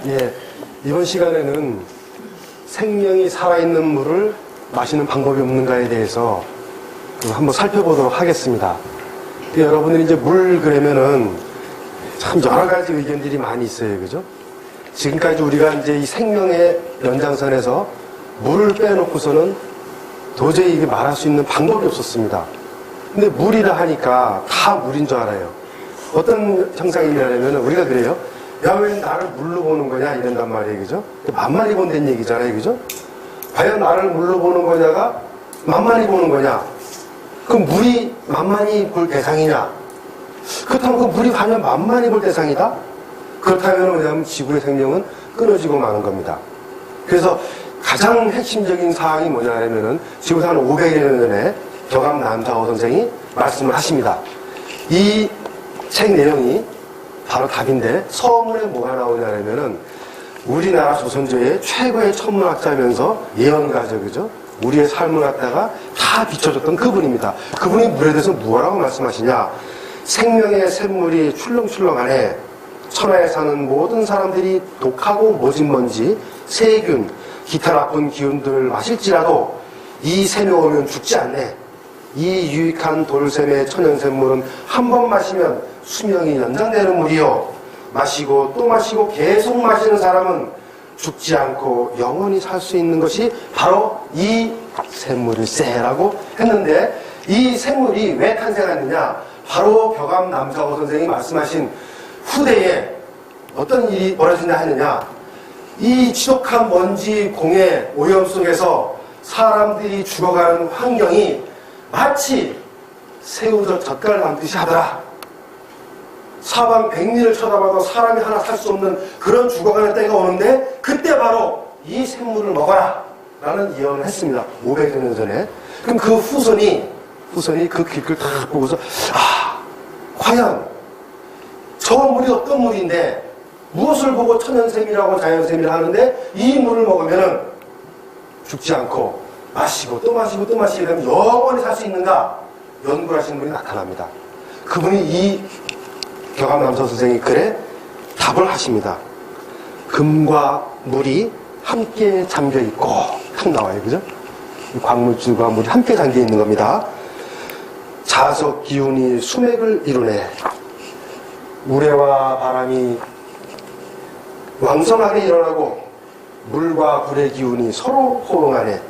예, 이번 시간에는 생명이 살아있는 물을 마시는 방법이 없는가에 대해서 한번 살펴보도록 하겠습니다. 여러분들이 이제 물 그러면은 참 여러 가지 의견들이 많이 있어요. 그죠? 지금까지 우리가 이제 이 생명의 연장선에서 물을 빼놓고서는 도저히 이게 말할 수 있는 방법이 없었습니다. 근데 물이라 하니까 다 물인 줄 알아요. 어떤 형상이냐면 우리가 그래요. 야, 왜 나를 물로 보는 거냐 이런단 말이에요. 그죠? 만만히 본다는 얘기잖아요. 그죠? 과연 나를 물로 보는 거냐가 만만히 보는 거냐? 그럼 물이 만만히 볼 대상이냐? 그렇다면 그 물이 과연 만만히 볼 대상이다? 그렇다면 뭐냐면 지구의 생명은 끊어지고 마는 겁니다. 그래서 가장 핵심적인 사항이 뭐냐면은 지구에서 한 500여 년 전에 격암 남자호 선생이 말씀을 하십니다. 이 책 내용이 바로 답인데 서문에 뭐가 나오냐면은 우리나라 조선조의 최고의 천문학자면서 예언가죠, 그죠? 우리의 삶을 갖다가 다 비춰줬던 그분입니다. 그분이 물에 대해서 뭐라고 말씀하시냐? 생명의 샘물이 출렁출렁하네. 천하에 사는 모든 사람들이 독하고 모진 먼지, 세균, 기타 나쁜 기운들을 마실지라도 이 샘에 오면 죽지 않네. 이 유익한 돌샘의 천연샘물은 한 번 마시면 수명이 연장되는 물이요. 마시고 또 마시고 계속 마시는 사람은 죽지 않고 영원히 살 수 있는 것이 바로 이 샘물일세라고 했는데 이 샘물이 왜 탄생했느냐? 바로 격암 남자호 선생이 말씀하신 후대에 어떤 일이 벌어지냐 하느냐? 이 지독한 먼지, 공해, 오염 속에서 사람들이 죽어가는 환경이 마치 새우젓 젓갈 남듯이 하더라. 사방 백리를 쳐다봐도 사람이 하나 살 수 없는 그런 죽어가는 때가 오는데 그때 바로 이 샘물을 먹어라 라는 예언을 했습니다. 500여 년 전에. 그럼 그 후손이 그 길을 다 보고서 과연 저 물이 어떤 물인데 무엇을 보고 천연샘이라고 자연샘이라고 하는데 이 물을 먹으면 죽지 않고 마시고 또 마시고 또 마시게 되면 영원히 살 수 있는가? 연구를 하시는 분이 나타납니다. 그분이 이 격암남자호 선생이 글에 답을 하십니다. 금과 물이 함께 잠겨있고 탁 나와요. 그죠? 광물질과 물이 함께 잠겨있는 겁니다. 자석 기운이 수맥을 이루네. 우레와 바람이 왕성하게 일어나고 물과 불의 기운이 서로 호응하네.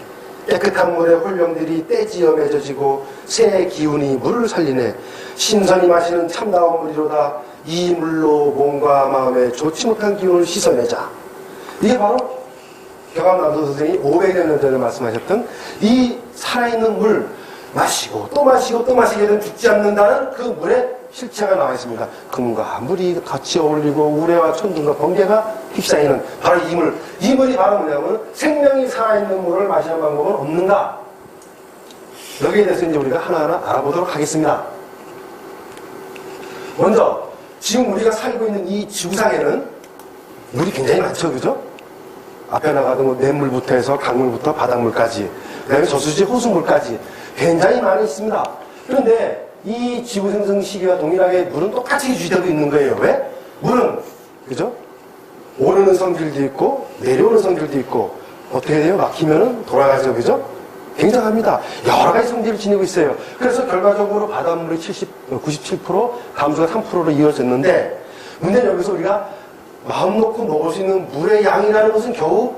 깨끗한 물의 홀령들이 떼지어 맺어지고 새 기운이 물을 살리네. 신선히 마시는 참다운 물이로다. 이 물로 몸과 마음에 좋지 못한 기운을 씻어내자. 이게 바로 격암남자호 선생이 500여 년 전에 말씀하셨던 이 살아있는 물 마시고 또 마시고 또 마시게 되면 죽지 않는다는 그 물의 실체가 나와 있습니다. 금과 물이 같이 어울리고 우레와 천둥과 번개가 휩싸이는 바로 이 물. 이 물이 바로 뭐냐면 생명이 살아있는 물을 마시는 방법은 없는가? 여기에 대해서 이제 우리가 하나하나 알아보도록 하겠습니다. 먼저 지금 우리가 살고 있는 이 지구상에는 물이 굉장히 많죠, 그죠? 앞에 나가도 뭐 냇물부터 해서 강물부터 바닷물까지, 그 다음에 저수지 호수물까지 굉장히 많이 있습니다. 그런데 이 지구 생성 시기와 동일하게 물은 똑같이 유지되고 있는 거예요. 왜? 물은, 그죠? 오르는 성질도 있고, 내려오는 성질도 있고, 어떻게 돼요? 막히면은 돌아가죠. 그죠? 굉장합니다. 여러 가지 성질을 지니고 있어요. 그래서 결과적으로 바닷물이 97%, 담수가 3%로 이어졌는데, 문제는 여기서 우리가 마음 놓고 먹을 수 있는 물의 양이라는 것은 겨우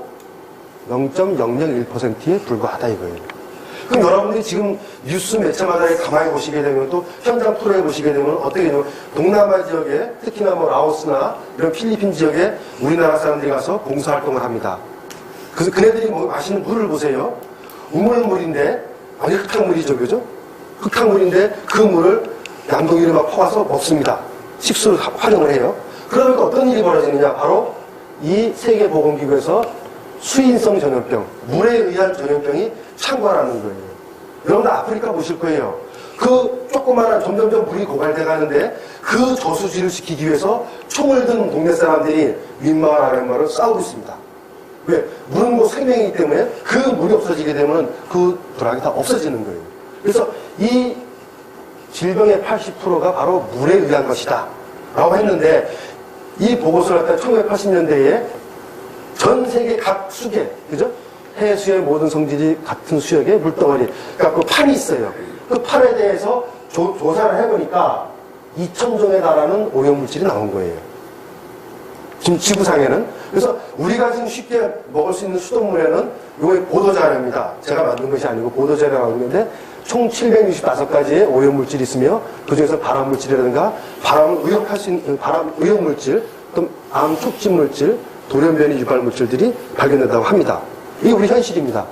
0.001%에 불과하다 이거예요. 그럼 여러분들이 지금 뉴스 매체마다 가만히 보시게 되면 또 현장 토론해 보시게 되면 어떻게 되냐면 동남아 지역에 특히나 뭐 라오스나 이런 필리핀 지역에 우리나라 사람들이 가서 봉사활동을 합니다. 그래서 그네들이 뭐 마시는 물을 보세요. 우물물인데 아니 흙탕물이죠, 그죠? 흙탕물인데 그 물을 양동이를 막 퍼와서 먹습니다. 식수로 활용을 해요. 그러니까 어떤 일이 벌어지느냐? 바로 이 세계보건기구에서 수인성 전염병, 물에 의한 전염병이 창궐하는 거예요. 여러분들 아프리카 보실 거예요. 그 조그마한 점점점 물이 고갈돼 가는데 그 저수지를 지키기 위해서 총을 든 동네 사람들이 윗마을 아랫마을을 싸우고 있습니다. 왜? 물은 뭐 생명이기 때문에 그 물이 없어지게 되면 그 불황이 다 없어지는 거예요. 그래서 이 질병의 80%가 바로 물에 의한 것이다 라고 했는데 이 보고서를 갖다 1980년대에 전 세계 각 수계, 그죠? 해수의 모든 성질이 같은 수역의 물덩어리. 그러니까 그 판이 있어요. 그 판에 대해서 조사를 해보니까 2,000종에 달하는 오염물질이 나온 거예요. 지금 지구상에는. 그래서 우리가 지금 쉽게 먹을 수 있는 수돗물에는 이게 보도자료입니다. 제가 만든 것이 아니고 보도자료가 나온 건데 총 765가지의 오염물질이 있으며 그중에서 발암물질이라든가 바람을 의역할 수 있는 의역물질, 또 암 촉진물질, 돌연변이 유발물질들이 발견된다고 합니다. 이게 우리 현실입니다.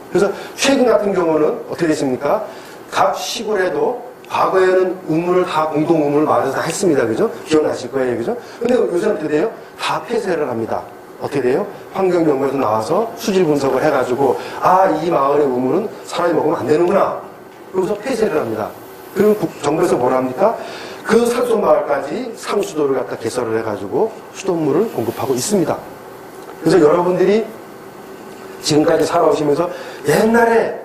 그래서 최근 같은 경우는 어떻게 됐습니까? 각 시골에도 과거에는 우물을 다 공동 우물을 마련해서 다 했습니다. 그죠? 기억나실 거예요. 그죠? 근데 요새는 어떻게 돼요? 다 폐쇄를 합니다. 어떻게 돼요? 환경연구에서 나와서 수질 분석을 해가지고 이 마을의 우물은 사람이 먹으면 안 되는구나. 그러고서 폐쇄를 합니다. 그리고 정부에서 뭐라 합니까? 그 산속 마을까지 상수도를 갖다 개설을 해가지고 수돗물을 공급하고 있습니다. 그래서 여러분들이 지금까지 살아오시면서 옛날에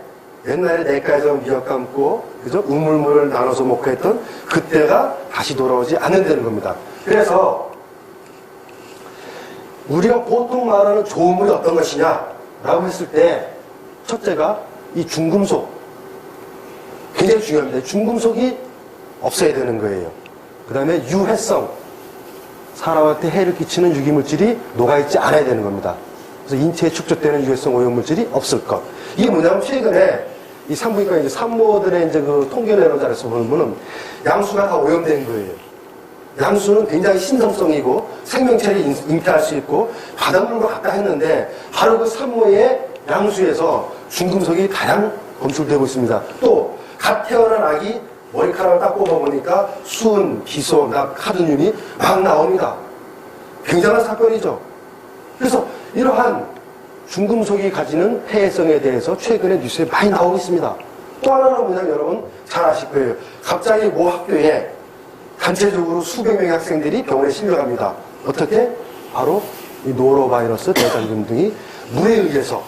내과에서 미역 감고, 그죠? 우물물을 나눠서 먹고 했던 그때가 다시 돌아오지 않는다는 겁니다. 그래서 우리가 보통 말하는 좋은 물이 어떤 것이냐라고 했을 때 첫째가 이 중금속. 굉장히 중요합니다. 중금속이 없어야 되는 거예요. 그 다음에 유해성. 사람한테 해를 끼치는 유기물질이 녹아있지 않아야 되는 겁니다. 그래서 인체에 축적되는 유해성 오염물질이 없을 것. 이게 뭐냐면 최근에 이 산부인과 이제 산모들의 이제 그 통계를 내놓은 자리에서 보면 양수가 다 오염된 거예요. 양수는 굉장히 신성성이고 생명체를 잉태할 수 있고 바닷물과 같다 했는데 바로 그 산모의 양수에서 중금속이 다량 검출되고 있습니다. 또 갓 태어난 아기 머리카락을 딱 뽑아보니까 수은, 비소, 카드뮴이 막 나옵니다. 굉장한 사건이죠. 그래서 이러한 중금속이 가지는 폐해성에 대해서 최근에 뉴스에 많이 나오고 있습니다. 또 하나는 뭐냐면 여러분 잘 아실 거예요. 갑자기 모 학교에 단체적으로 수백 명의 학생들이 병원에 실려갑니다. 어떻게? 바로 이 노로바이러스, 대장균 등이 물에 의해서,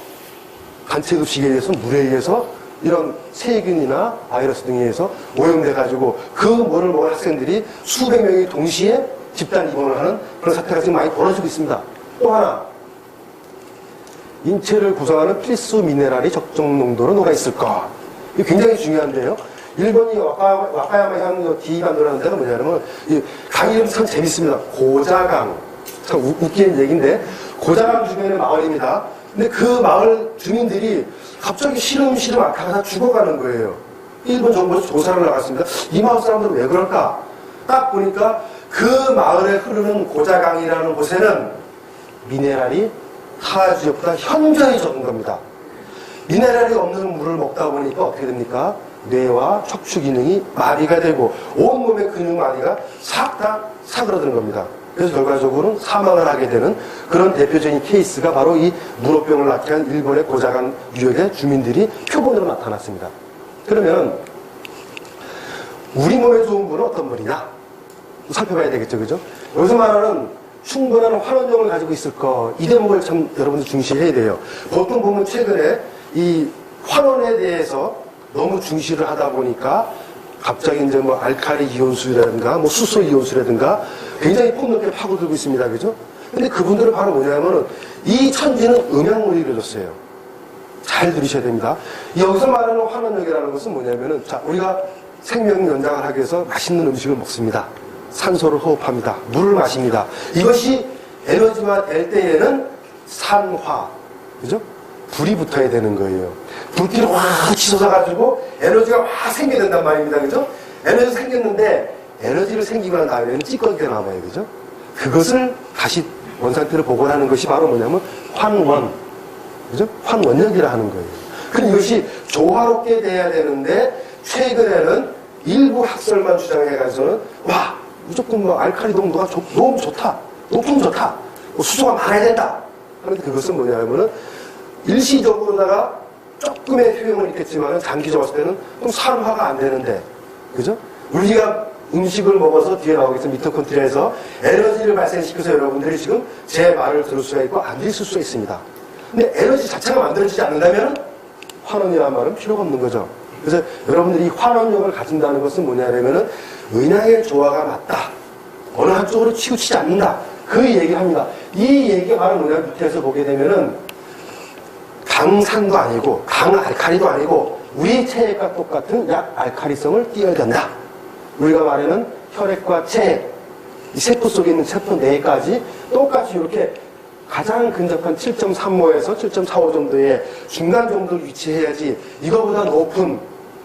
단체 급식에 의해서 물에 의해서 이런 세균이나 바이러스 등에 의해서 오염돼가지고 그 물을 먹은 학생들이 수백 명이 동시에 집단 입원을 하는 그런 사태가 지금 많이 벌어지고 있습니다. 또 하나, 인체를 구성하는 필수 미네랄이 적정 농도로 녹아있을까? 이게 굉장히 중요한데요. 일본이 와카야마 향 디반도라는 데가 뭐냐면, 이 강 이름이 참 재밌습니다. 고자강. 참 웃기는 얘기인데, 고자강 주변의 마을입니다. 근데 그 마을 주민들이 갑자기 시름시름 아파서 죽어가는 거예요. 일본 정부에서 조사를 나갔습니다. 이 마을 사람들은 왜 그럴까? 딱 보니까 그 마을에 흐르는 고자강이라는 곳에는 미네랄이 타 지역보다 현저히 적은 겁니다. 미네랄이 없는 물을 먹다 보니까 어떻게 됩니까? 뇌와 척추 기능이 마비가 되고 온몸의 근육 마비가 싹 다 사그러드는 겁니다. 그래서 결과적으로는 사망을 하게 되는 그런 대표적인 케이스가 바로 이 물호병을 낳게 한 일본의 고자강 유역의 주민들이 표본으로 나타났습니다. 그러면 우리 몸에 좋은 물은 어떤 물이냐? 살펴봐야 되겠죠, 그죠? 여기서 말하는 충분한 환원력을 가지고 있을 거, 이 대목을 참 여러분들 중시해야 돼요. 보통 보면 최근에 이 환원에 대해서 너무 중시를 하다 보니까 갑자기 이제 뭐 알칼리 이온수라든가 뭐 수소 이온수라든가 굉장히 폭넓게 파고들고 있습니다. 그죠? 근데 그분들은 바로 뭐냐면은 이 천지는 음양물이 이루어졌어요. 잘 들으셔야 됩니다. 여기서 말하는 환원력이라는 것은 뭐냐면은 자, 우리가 생명 연장을 하기 위해서 맛있는 음식을 먹습니다. 산소를 호흡합니다. 물을 마십니다. 이것이 에너지화 될 때에는 산화, 그죠? 불이 붙어야 되는 거예요. 불길이 확 치솟아가지고 에너지가 확 생겨야 된단 말입니다. 그죠? 에너지 생겼는데 에너지를 생기고 난 다음에는 찌꺼기가 남아요. 그죠? 그것을 다시 원상태로 복원하는 것이 바로 뭐냐면 환원, 그죠? 환원력이라 하는 거예요. 그럼 이것이 조화롭게 돼야 되는데 최근에는 일부 학설만 주장해가지고는 와 무조건 뭐 알칼리 농도가 너무 좋다, 높으면 좋다, 뭐 수소가 많아야 된다. 그런데 그것은 뭐냐면은 일시적으로다가 조금의 효용은 있겠지만 장기적으로 봤을 때는 좀 산화가 안 되는데, 그죠? 우리가 음식을 먹어서 뒤에 나오겠죠. 미토콘드리아에서 에너지를 발생시켜서 여러분들이 지금 제 말을 들을 수가 있고 안 들을 수가 있습니다. 근데 에너지 자체가 만들어지지 않는다면 환원이라는 말은 필요가 없는 거죠. 그래서 여러분들이 이 환원력을 가진다는 것은 뭐냐면은 은양의 조화가 맞다. 어느 한쪽으로 치우치지 않는다. 그 얘기를 합니다. 이 얘기가 바로 뭐냐, 밑에서 보게 되면은 강산도 아니고 강알칼리도 아니고 우리 체액과 똑같은 약알칼리성을 띄어야 된다. 우리가 말하는 혈액과 체액, 이 세포 속에 있는 세포 내까지 똑같이 이렇게 가장 근접한 7.35에서 7.45 정도의 중간 정도를 위치해야지 이거보다 높은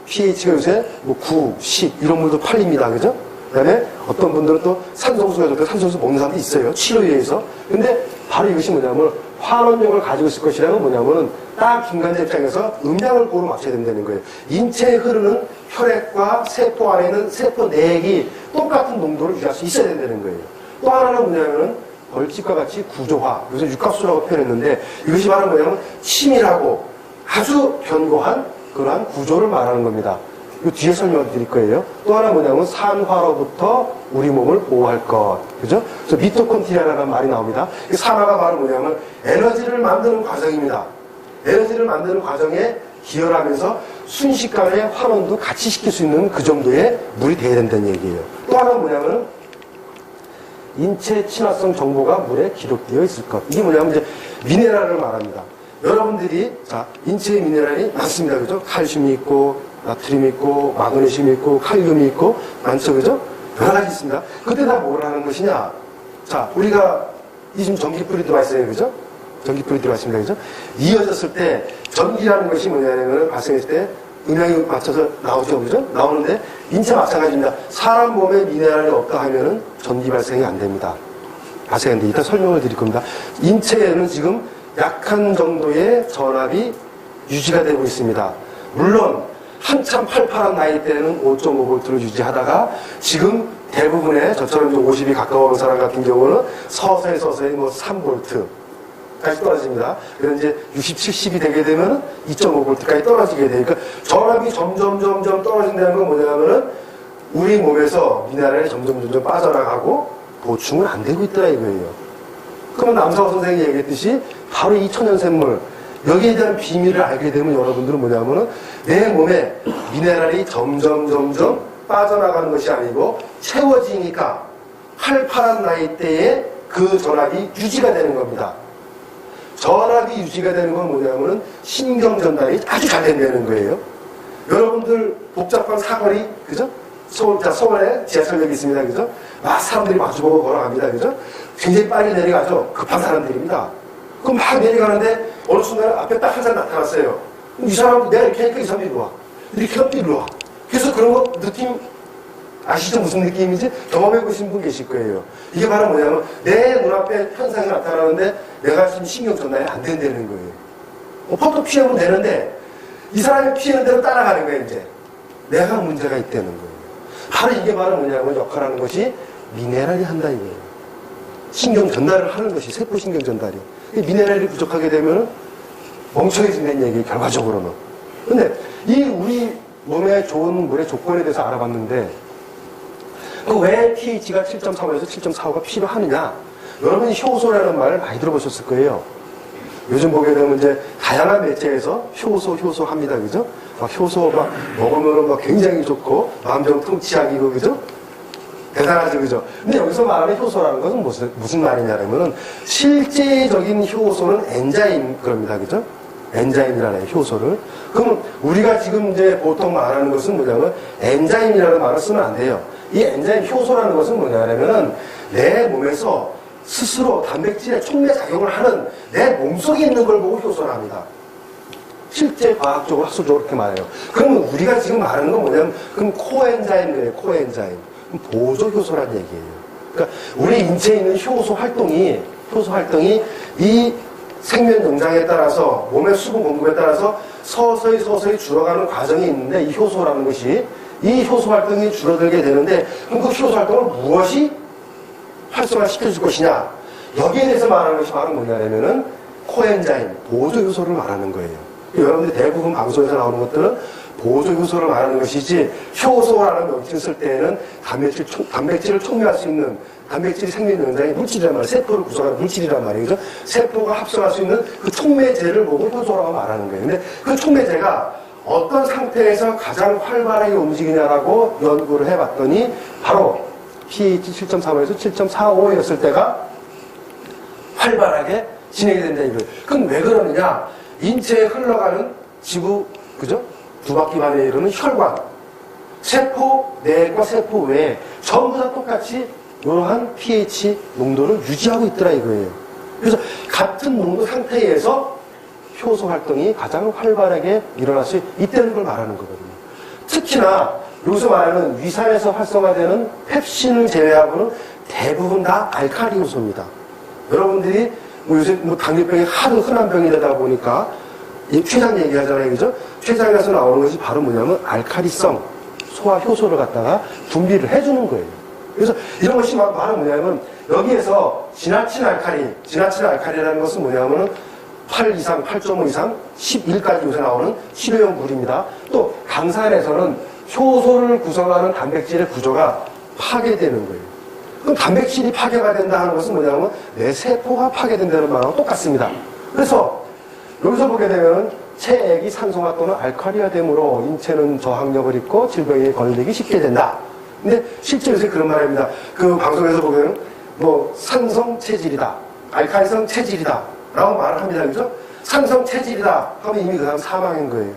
pH가 요새 뭐 9, 10 이런 물도 팔립니다. 그죠? 그 다음에 어떤 분들은 또 산성수가 좋대 산성수 먹는 사람도 있어요. 치료에 의해서. 근데 바로 이것이 뭐냐면 환원력을 가지고 있을 것이라는 건 뭐냐면은 딱 중간자 입장에서 음량을 고루 맞춰야 된다는 거예요. 인체에 흐르는 혈액과 세포 안에 있는 세포 내액이 똑같은 농도를 유지할 수 있어야 된다는 거예요. 또 하나는 뭐냐면은 벌집과 같이 구조화, 요새 육각수라고 표현했는데 이것이 바로 뭐냐면 치밀하고 아주 견고한 그러한 구조를 말하는 겁니다. 이 뒤에 설명을 드릴 거예요. 또 하나 뭐냐면 산화로부터 우리 몸을 보호할 것. 그죠? 그래서 미토콘트리아라는 말이 나옵니다. 이 산화가 바로 뭐냐면 에너지를 만드는 과정입니다. 에너지를 만드는 과정에 기여를 하면서 순식간에 환원도 같이 시킬 수 있는 그 정도의 물이 돼야 된다는 얘기예요. 또 하나 뭐냐면 인체 친화성 정보가 물에 기록되어 있을 것. 이게 뭐냐면 이제 미네랄을 말합니다. 여러분들이 자 인체에 미네랄이 많습니다. 그죠? 칼슘이 있고 나트륨이 있고 마그네슘이 있고 칼륨이 있고 많죠. 그죠? 여러 가지 있습니다. 그때 다 뭘 하는 것이냐? 자 우리가 이 지금 전기불이 들어와 있어요. 그죠? 전기불이 들어와 있습니다. 그죠? 이어졌을 때 전기라는 것이 뭐냐면 발생했을 때 음향이 맞춰서 나오죠. 그죠? 나오는데 인체 마찬가지입니다. 사람 몸에 미네랄이 없다 하면은 전기 발생이 안 됩니다. 발생이 안 돼. 이따 설명을 드릴 겁니다. 인체에는 지금 약한 정도의 전압이 유지가 되고 있습니다. 물론 한참 팔팔한 나이 때는 5.5V를 유지하다가 지금 대부분의 저처럼 50이 가까운 사람 같은 경우는 서서히 뭐 3V 까지 떨어집니다. 그래서 이제 60, 70이 되게 되면 2.5V까지 떨어지게 되니까 전압이 점점 떨어진다는 건 뭐냐면은 우리 몸에서 미네랄이 점점 빠져나가고 보충은 안 되고 있더라 이거예요. 그러면 남사호 선생님이 얘기했듯이 바로 이 천연샘물 여기에 대한 비밀을 알게 되면 여러분들은 뭐냐면은 내 몸에 미네랄이 점점 빠져나가는 것이 아니고 채워지니까 팔팔한 나이대에 그 전압이 유지가 되는 겁니다. 전압이 유지가 되는 건 뭐냐면은 신경 전달이 아주 잘 된다는 거예요. 여러분들 복잡한 사거리, 그죠? 서울에 지하철역이 있습니다. 그죠? 막 사람들이 마주보고 걸어갑니다. 그죠? 굉장히 빨리 내려가죠. 급한 사람들입니다. 그럼 막 내려가는데 어느 순간 앞에 딱 한 사람 나타났어요. 이 사람도 내가 이렇게 하니까 이 사람이 이리 와. 이렇게 하면 이리 와. 그래서 그런 거 느낌 아시죠? 무슨 느낌인지 경험해 보신 분 계실 거예요. 이게 바로 뭐냐면 내 눈앞에 현상이 나타나는데 내가 지금 신경 전달이 안 된다는 거예요. 퍽퍽 피하면 되는데 이 사람이 피하는 대로 따라가는 거예요. 이제 내가 문제가 있다는 거예요. 바로 이게 바로 뭐냐면 역할하는 것이 미네랄이 한다 이거예요. 신경 전달을 하는 것이 세포 신경 전달이. 미네랄이 부족하게 되면 멍청해진다는 얘기 결과적으로는. 근데 이 우리 몸에 좋은 물의 조건에 대해서 알아봤는데 왜 pH가 7.35에서 7.45가 필요하느냐? 여러분이 효소라는 말을 많이 들어보셨을 거예요. 요즘 보게 되면 이제 다양한 매체에서 효소 합니다. 그죠? 막 효소 막 먹으면 막 굉장히 좋고 마음 좀 통치하기고 그죠? 대단하죠. 그죠? 근데 여기서 말하는 효소라는 것은 무슨 말이냐면은 실제적인 효소는 엔자임 그럽니다. 그죠? 엔자임이라는 효소를. 그럼 우리가 지금 이제 보통 말하는 것은 뭐냐면 엔자임이라는 말을 쓰면 안 돼요. 이 엔자임 효소라는 것은 뭐냐면은 내 몸에서 스스로 단백질의 촉매 작용을 하는 내 몸속에 있는 걸 보고 효소랍니다. 실제 과학적으로 학술적으로 그렇게 말해요. 그러면 우리가 지금 말하는 건 뭐냐면 그럼 코엔자임이에요. 코엔자임. 보조 효소라는 얘기예요. 그러니까 우리 인체에 있는 효소 활동이 이 생명 영장에 따라서 몸의 수분 공급에 따라서 서서히 줄어가는 과정이 있는데 이 효소라는 것이 이 효소 활동이 줄어들게 되는데 그럼 그 효소 활동을 무엇이 활성화시켜줄 것이냐? 여기에 대해서 말하는 것이 바로 뭐냐면은 코엔자임, 보조 효소를 말하는 거예요. 여러분들 대부분 방송에서 나오는 것들은 보조 효소를 말하는 것이지 효소라는 명칭을 쓸 때에는 단백질을 촉매할 수 있는 단백질이 생명 영장의 물질이란 말이에요. 세포를 구성하는 물질이란 말이죠. 세포가 합성할 수 있는 그 촉매제를 보고 효소라고 말하는 거예요. 근데 그 촉매제가 어떤 상태에서 가장 활발하게 움직이냐라고 연구를 해봤더니 바로 pH 7.35에서 7.45였을 때가 활발하게 진행이 된다 이거예요. 그럼 왜 그러느냐? 인체에 흘러가는 지구, 그죠? 두 바퀴 반에 이르는 혈관, 세포 내과 세포 외에 전부 다 똑같이 이러한 pH 농도를 유지하고 있더라 이거예요. 그래서 같은 농도 상태에서 효소 활동이 가장 활발하게 일어날 수 있다는 걸 말하는 거거든요. 특히나 여기서 말하는 위산에서 활성화되는 펩신을 제외하고는 대부분 다 알칼리 요소입니다. 여러분들이 요새 당뇨병이 하도 흔한 병이 되다 보니까 췌장 얘기하잖아요, 그죠? 췌장에서 나오는 것이 바로 뭐냐면 알칼리성 소화 효소를 갖다가 분비를 해주는 거예요. 그래서 이런 것이 말은 뭐냐면 여기에서 지나친 알칼리라는 것은 뭐냐면은 8 이상, 8.5 이상, 11까지 요새 나오는 치료용 물입니다. 또 강산에서는 효소를 구성하는 단백질의 구조가 파괴되는 거예요. 그럼 단백질이 파괴가 된다 하는 것은 뭐냐면 내 세포가 파괴된다는 말하고 똑같습니다. 그래서 여기서 보게 되면 체액이 산소화 또는 알칼리화됨으로 인체는 저항력을 잃고 질병에 걸리기 쉽게 된다. 근데 실제 요새 그런 말입니다. 그 방송에서 보면 뭐 산성 체질이다, 알칼리성 체질이다 라고 말을 합니다. 그죠? 산성 체질이다 하면 이미 그 다음 사망인 거예요.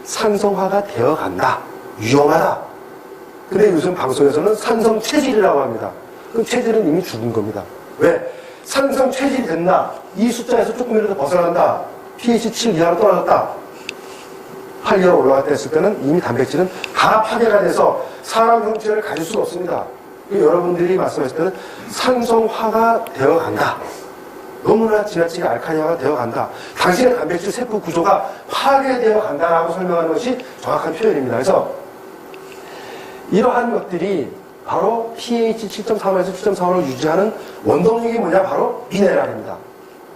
산성화가 되어간다. 위험하다. 근데 요즘 방송에서는 산성 체질이라고 합니다. 그럼 체질은 이미 죽은 겁니다. 왜? 산성 체질이 된다. 이 숫자에서 조금이라도 벗어난다. pH 7 이하로 떨어졌다. 8 이하로 올라갔다 했을 때는 이미 단백질은 다 파괴가 돼서 사람 형체를 가질 수가 없습니다. 여러분들이 말씀하실 때는 산성화가 되어간다. 너무나 지나치게 알칼리화가 되어간다. 당신의 단백질 세포 구조가 파괴되어 간다라고 설명하는 것이 정확한 표현입니다. 그래서 이러한 것들이 바로 pH 7.35에서 7.45를 유지하는 원동력이 뭐냐? 바로 미네랄입니다.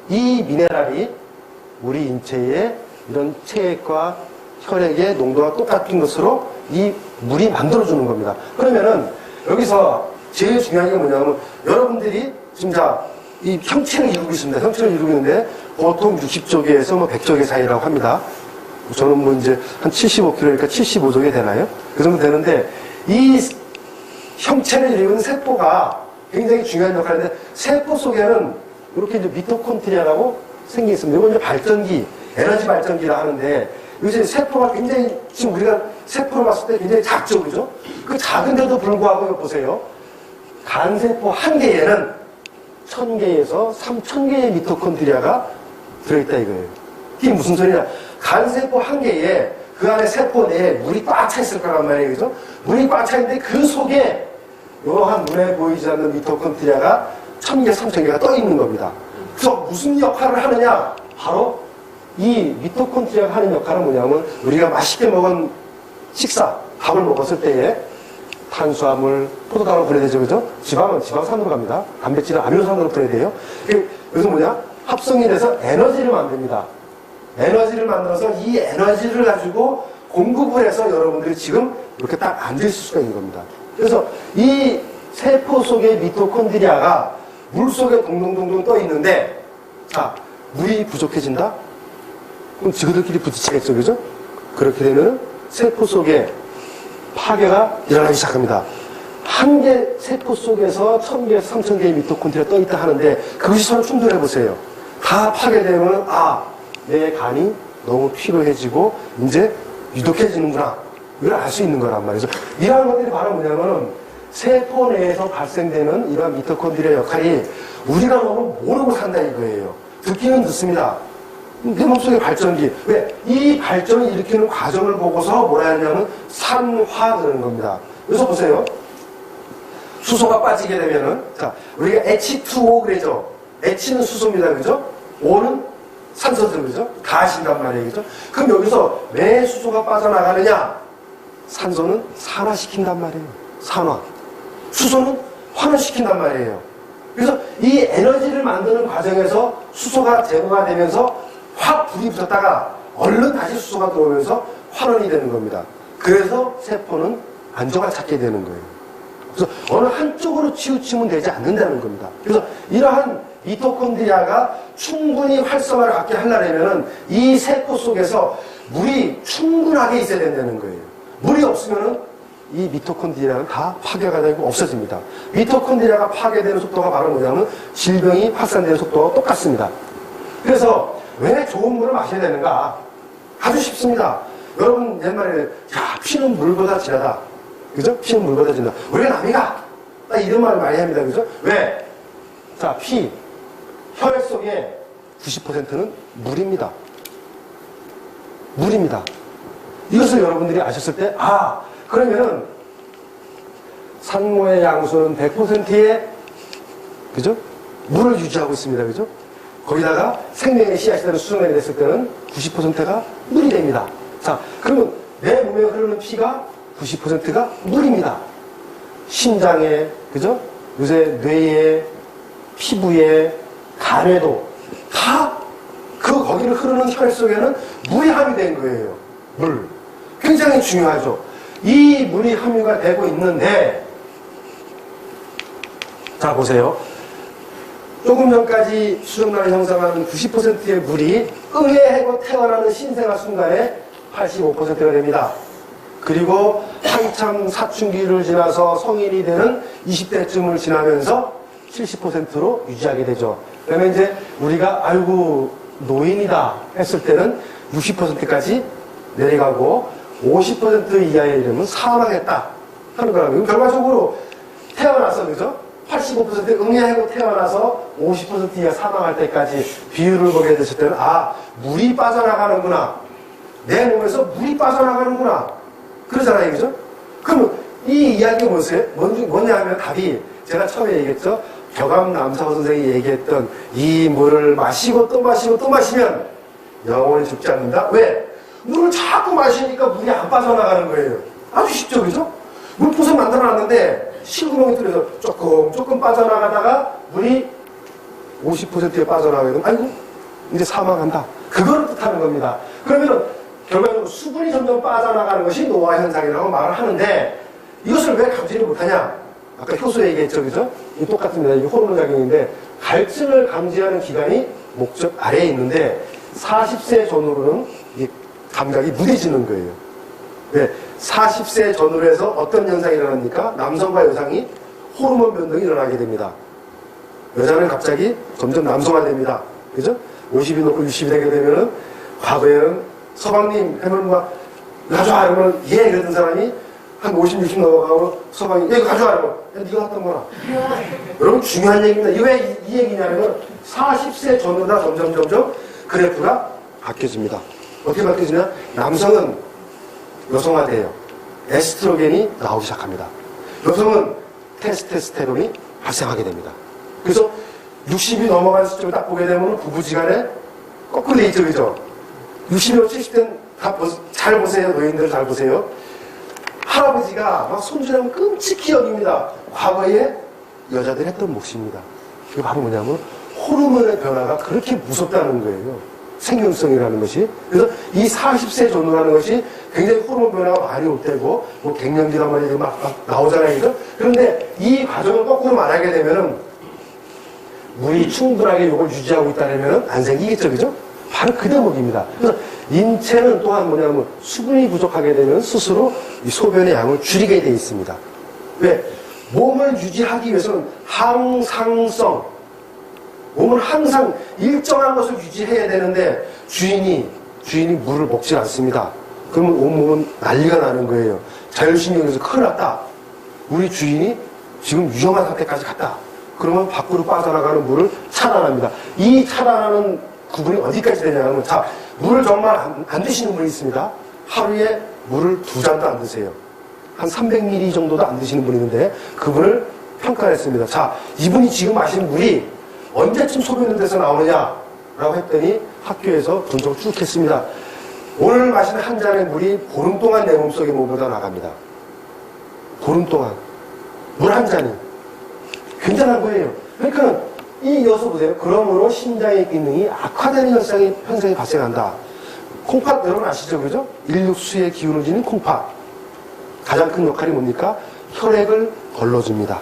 이 미네랄이 우리 인체의 이런 체액과 혈액의 농도가 똑같은 것으로 이 물이 만들어주는 겁니다. 그러면은 여기서 제일 중요한 게 뭐냐면 여러분들이 지금 이 형체를 이루고 있습니다. 형체를 이루고 있는데 보통 60조개에서 뭐 100조개 사이라고 합니다. 저는 뭐 이제 한 75kg니까 75조개 되나요? 그 정도 되는데 이 형체를 이루는 세포가 굉장히 중요한 역할인데 세포 속에는 이렇게 이제 미토콘드리아라고 생겨 있습니다. 이건 이제 발전기, 에너지 발전기라 하는데 요새 세포가 굉장히 지금 우리가 세포를 봤을 때 굉장히 작죠, 그죠? 그 작은데도 불구하고 보세요. 간세포 한 개에는 1000개에서 3000개의 미토콘드리아가 들어있다 이거예요. 이게 무슨 소리냐? 간세포 한 개에 그 안에 세포 내에 물이 꽉 차 있을 거란 말이에요, 그죠? 물이 꽉 차 있는데 그 속에 이러한 눈에 보이지 않는 미토콘드리아가 1000개, 3000개가 떠 있는 겁니다. 그래서 무슨 역할을 하느냐? 바로 이 미토콘드리아가 하는 역할은 뭐냐면 우리가 맛있게 먹은 식사, 밥을 먹었을 때에 탄수화물, 포도당을 보내야 되죠, 그죠? 지방은 지방산으로 갑니다. 단백질은 아미노산으로 보내야 돼요. 여기서 뭐냐? 합성이 돼서 에너지를 만듭니다. 에너지를 만들어서 이 에너지를 가지고 공급을 해서 여러분들이 지금 이렇게 딱 앉아있을 수가 있는 겁니다. 그래서 이 세포 속의 미토콘드리아가 물 속에 동동동동 떠 있는데, 자, 물이 부족해진다? 그럼 지그들끼리 부딪히겠죠, 그죠? 그렇게 되면 세포 속에 파괴가 일어나기 시작합니다. 한 개 세포 속에서 1000개에서 3000개의 미토콘드리아가 떠 있다 하는데 그것이 서로 충돌해 보세요. 다 파괴되면 내 간이 너무 피로해지고 이제 유독해지는구나. 이걸 알 수 있는 거란 말이죠. 이러한 것들이 바로 뭐냐면은 세포 내에서 발생되는 이러한 미토콘드리아 역할이 우리가 너무 모르고 산다 이거예요. 듣기는 듣습니다. 내 몸속의 발전기. 왜? 이 발전을 일으키는 과정을 보고서 뭐라 하냐면 산화 그러는 겁니다. 그래서 보세요. 수소가 빠지게 되면은, 자, 우리가 H2O 그러죠? H는 수소입니다. 그죠? O는 산소들, 그죠? 다 하신단 말이에요. 그죠? 그럼 여기서 왜 수소가 빠져나가느냐? 산소는 산화시킨단 말이에요. 산화. 수소는 환원시킨단 말이에요. 그래서 이 에너지를 만드는 과정에서 수소가 제거가 되면서 확 불이 붙었다가 얼른 다시 수소가 들어오면서 환원이 되는 겁니다. 그래서 세포는 안정을 찾게 되는 거예요. 그래서 어느 한쪽으로 치우치면 되지 않는다는 겁니다. 그래서 이러한 미토콘드리아가 충분히 활성화를 갖게 하려면 이 세포 속에서 물이 충분하게 있어야 된다는 거예요. 물이 없으면 이 미토콘드리아는 다 파괴가 되고 없어집니다. 미토콘드리아가 파괴되는 속도가 바로 뭐냐면 질병이 확산되는 속도와 똑같습니다. 그래서 왜 좋은 물을 마셔야 되는가? 아주 쉽습니다. 여러분 옛말에 야 피는 물보다 진하다. 그죠? 피는 물보다 진하다. 우리가 남이가 딱 이런 말을 많이 합니다. 그죠? 왜? 자, 피, 혈액 속에 90%는 물입니다. 물입니다. 이것을 여러분들이 아셨을 때, 아, 그러면은 산모의 양수는 100%의 그죠? 물을 유지하고 있습니다. 그죠? 거기다가 생명의 씨앗이 되는 수정이 됐을 때는 90%가 물이 됩니다. 자, 그러면 내 몸에 흐르는 피가 90%가 물입니다. 심장에, 그죠? 요새 뇌에, 피부에, 간에도 다 그 거기를 흐르는 혈액 속에는 물이 함유된 거예요. 물. 굉장히 중요하죠. 이 물이 함유가 되고 있는데, 자, 보세요. 조금 전까지 수정란을 형성하는 90%의 물이 응애하고 태어나는 신생아 순간에 85%가 됩니다. 그리고 한참 사춘기를 지나서 성인이 되는 20대쯤을 지나면서 70%로 유지하게 되죠. 그러면 이제 우리가 아이고 노인이다 했을 때는 60%까지 내려가고 50% 이하에 이르면 사망했다 하는 거라고요. 결과적으로 태어나서 그죠? 85% 응애하고 태어나서 50% 이하 사망할 때까지 비율을 보게 됐을 때는 아 물이 빠져나가는구나. 내 몸에서 물이 빠져나가는구나. 그러잖아요. 그죠? 그럼 이 이야기가 뭐냐 하면 답이 제가 처음에 얘기했죠. 벼감 남사호 선생이 얘기했던 이 물을 마시고 또 마시고 또 마시면 영원히 죽지 않는다. 왜? 물을 자꾸 마시니까 물이 안 빠져나가는 거예요. 아주 쉽죠. 그죠? 물풍선 만들어놨는데 실구멍이 뚫려서 조금 빠져나가다가 물이 50%에 빠져나가게 되면 아이고 이제 사망한다. 그걸 뜻하는 겁니다. 그러면 결과적으로 수분이 점점 빠져나가는 것이 노화 현상이라고 말을 하는데 이것을 왜 감지를 못하냐? 아까 효소 얘기했죠. 그죠? 이 똑같습니다. 이게 호르몬 작용인데 갈증을 감지하는 기관이 목적 아래에 있는데 40세 전후로는 이 감각이 무뎌지는 거예요. 왜? 40세 전후로 해서 어떤 현상이 일어납니까? 남성과 여성이 호르몬 변동이 일어나게 됩니다. 여자는 갑자기 점점 남성화됩니다. 그죠? 50이 넘고 60이 되게 되면은 과거에는 서방님 하면 막 가져와 이러면 예 이러던 사람이 한 50, 60 넘어가고 서방이 야 이거 가져와 이러면 야 니가 갖다 거라. 여러분 중요한 얘기입니다. 이게 왜 이 얘기냐면 40세 전후다 점점 그래프가 바뀌어집니다. 어떻게 바뀌어지냐? 남성은 여성화돼요. 에스트로겐이 나오기 시작합니다. 여성은 테스토스테론이 발생하게 됩니다. 그래서 60이 넘어간 시점을 딱 보게 되면 부부지간에 거꾸로 돼 있죠. 그죠? 60이나 70대는 다 잘 보세요. 노인들 잘 보세요. 할아버지가 막 손질하면 끔찍히 여깁니다. 과거에 여자들이 했던 몫입니다. 그게 바로 뭐냐면 호르몬의 변화가 그렇게 무섭다는 거예요. 생명성이라는 것이. 그래서 이 40세 전후라는 것이 굉장히 호르몬 변화가 많이 올 때고, 뭐 갱년기란 말이 막 나오잖아요. 그죠? 그런데 이 과정을 거꾸로 말하게 되면은 물이 충분하게 이걸 유지하고 있다면 안 생기겠죠. 그죠? 바로 그 대목입니다. 그래서 인체는 또한 뭐냐면 수분이 부족하게 되면 스스로 이 소변의 양을 줄이게 돼 있습니다. 왜? 몸을 유지하기 위해서는 항상성, 몸은 항상 일정한 것을 유지해야 되는데 주인이 물을 먹지 않습니다. 그러면 온몸은 난리가 나는 거예요. 자율신경에서 큰일 났다. 우리 주인이 지금 위험한 상태까지 갔다. 그러면 밖으로 빠져나가는 물을 차단합니다. 이 차단하는 구분이 어디까지 되냐면, 자, 물을 정말 안 드시는 분이 있습니다. 하루에 물을 2잔도 안 드세요. 한 300ml 정도도 안 드시는 분이 있는데 그분을 평가를 했습니다. 자, 이분이 지금 마신 물이 언제쯤 소변 데서 나오느냐라고 했더니 학교에서 분석을 쭉 했습니다. 오늘 마시는 한 잔의 물이 보름 동안 내 몸속에 몸보다 나갑니다. 보름 동안 물 한 잔이 굉장한 거예요. 그러니까 이 여기서 보세요. 그러므로 심장의 기능이 악화되는 현상이 발생한다. 콩팥 여러분 아시죠? 그죠? 일육수의 기운을 지닌 콩팥. 가장 큰 역할이 뭡니까? 혈액을 걸러줍니다.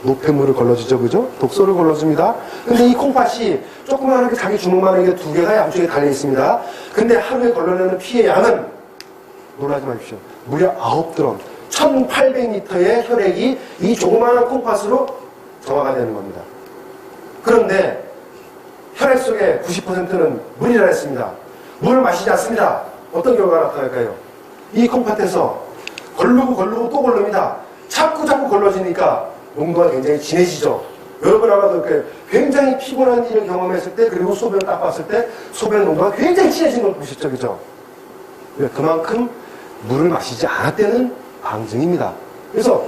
노폐물을 걸러주죠. 그죠? 독소를 걸러줍니다. 근데 이 콩팥이 조그마하게 자기 주먹만한 게 2개가 양쪽에 달려 있습니다. 근데 하루에 걸러내는 피의 양은 놀라지 마십시오. 무려 9드럼. 1800리터의 혈액이 이 조그마한 콩팥으로 정화가 되는 겁니다. 그런데 혈액 속에 90%는 물이라 했습니다. 물을 마시지 않습니다. 어떤 결과가 나타날까요? 이 콩팥에서 걸르고 또 걸릅니다. 자꾸 걸러지니까 농도가 굉장히 진해지죠. 여러분 아마도 굉장히 피곤한 일을 경험했을 때, 그리고 소변을 딱 봤을 때 소변 농도가 굉장히 진해진 걸 보셨죠, 그죠? 그만큼 물을 마시지 않았다는 방증입니다. 그래서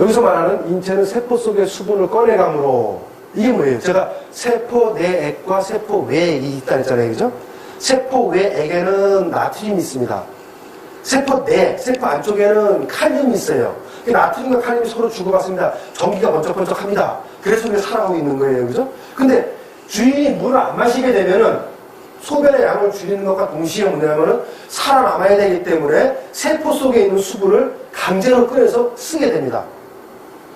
여기서 말하는 인체는 세포 속의 수분을 꺼내감으로, 이게 뭐예요? 제가 세포 내액과 세포 외액이 있다 했잖아요, 그죠? 세포 외액에는 나트륨이 있습니다. 세포 안쪽에는 칼륨이 있어요. 나트륨과 칼륨이 서로 주고받습니다. 전기가 번쩍번쩍합니다. 그래서 우리가 살아가고 있는 거예요, 그죠? 근데 주인이 물을 안 마시게 되면은 소변의 양을 줄이는 것과 동시에 뭐냐면은 살아남아야 되기 때문에 세포 속에 있는 수분을 강제로 꺼내서 쓰게 됩니다.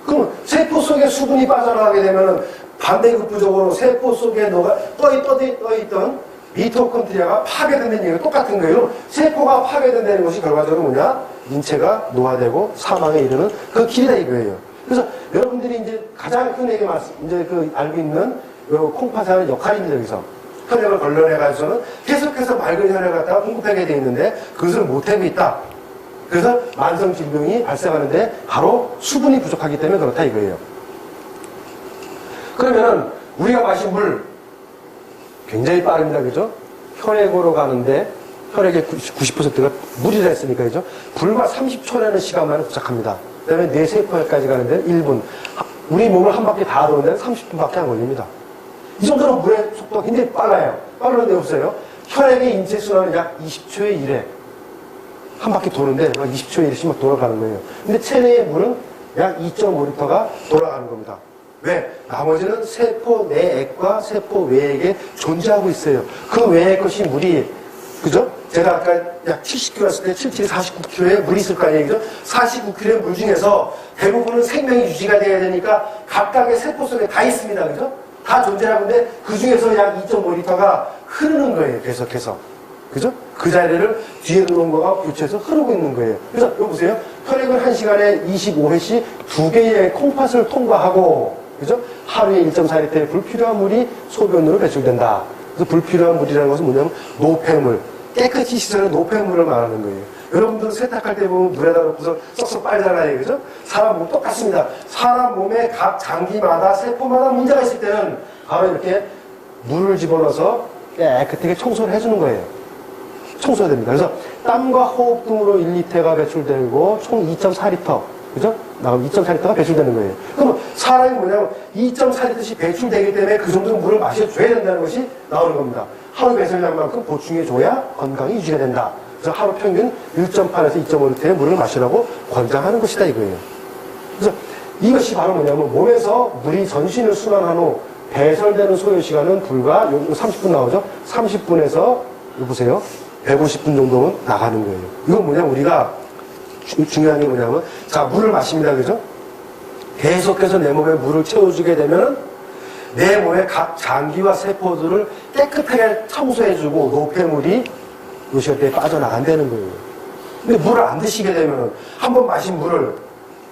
그럼 세포 속에 수분이 빠져나가게 되면은 반대급부적으로 세포 속에 떠있던 미토콘드리아가 파괴된다는 얘기가 똑같은 거예요. 세포가 파괴된다는 것이 결과적으로 뭐냐? 인체가 노화되고 사망에 이르는 그 길이다 이거예요. 그래서 여러분들이 이제 가장 흔하게 이제 알고 있는 콩팥에 하는 역할입니다, 여기서. 혈액을 걸러내가지고는 계속해서 맑은 혈액을 갖다가 공급하게 되어 있는데 그것을 못하고 있다. 그래서 만성 질병이 발생하는데 바로 수분이 부족하기 때문에 그렇다 이거예요. 그러면은 우리가 마신 물 굉장히 빠릅니다, 그죠? 혈액으로 가는데 혈액의 90%가 물이라 했으니까, 그죠? 불과 30초라는 시간만에 도착합니다. 그 다음에 뇌 세포까지 가는데 1분. 우리 몸을 한 바퀴 다 도는데 30분밖에 안 걸립니다. 이 정도로 물의 속도가 굉장히 빨라요. 빠른데 없어요. 혈액의 인체 순환은 약 20초에 1회. 한 바퀴 도는데 20초에 1회씩 막 돌아가는 거예요. 근데 체내의 물은 약 2.5리터가 돌아가는 겁니다. 왜? 나머지는 세포 내액과 세포 외액에 존재하고 있어요. 그 외의 것이 물이, 그죠? 제가 아까 약 70kg 했을 때 77, 49kg의 물이 있을 거 아니에요, 그죠? 49kg의 물 중에서 대부분은 생명이 유지가 돼야 되니까 각각의 세포 속에 다 있습니다, 그죠? 다 존재하는데 그 중에서 약 2.5리터가 흐르는 거예요, 계속해서. 그죠? 그 자리를 뒤에 들어온 거가 교체해서 흐르고 있는 거예요. 그래서 여기 보세요. 혈액은 1시간에 25회씩 2개의 콩팥을 통과하고, 그죠? 하루에 1.4리터의 불필요한 물이 소변으로 배출된다. 그래서 불필요한 물이라는 것은 뭐냐면 노폐물, 깨끗이 씻어낸 노폐물을 말하는 거예요. 여러분들은 세탁할 때 보면 물에다 넣고서 썩썩 빨잖아요, 그죠? 사람 몸 똑같습니다. 사람 몸의 각 장기마다 세포마다 문제가 있을 때는 바로 이렇게 물을 집어넣어서 깨끗하게 청소를 해주는 거예요. 청소해야 됩니다. 그래서 땀과 호흡 등으로 1리터가 배출되고 총 2.4리터, 그죠? 나가면 2.4리터가 배출되는 거예요. 그럼 사람이 뭐냐면 2.4리터씩 배출되기 때문에 그 정도 물을 마셔줘야 된다는 것이 나오는 겁니다. 하루 배설량만큼 보충해줘야 건강이 유지가 된다. 그래서 하루 평균 1.8에서 2.5리터의 물을 마시라고 권장하는 것이다 이거예요. 그래서 이것이 바로 뭐냐면 몸에서 물이 전신을 순환한 후 배설되는 소요 시간은 불과 30분 나오죠? 30분에서 이거 보세요. 150분 정도는 나가는 거예요. 이건 뭐냐면 우리가 중요한 게 뭐냐면 자, 물을 마십니다. 그죠? 계속해서 내 몸에 물을 채워주게 되면 내 몸의 각 장기와 세포들을 깨끗하게 청소해주고 노폐물이 요 시간대에 빠져나간다는 거예요. 근데 물을 안 드시게 되면 한 번 마신 물을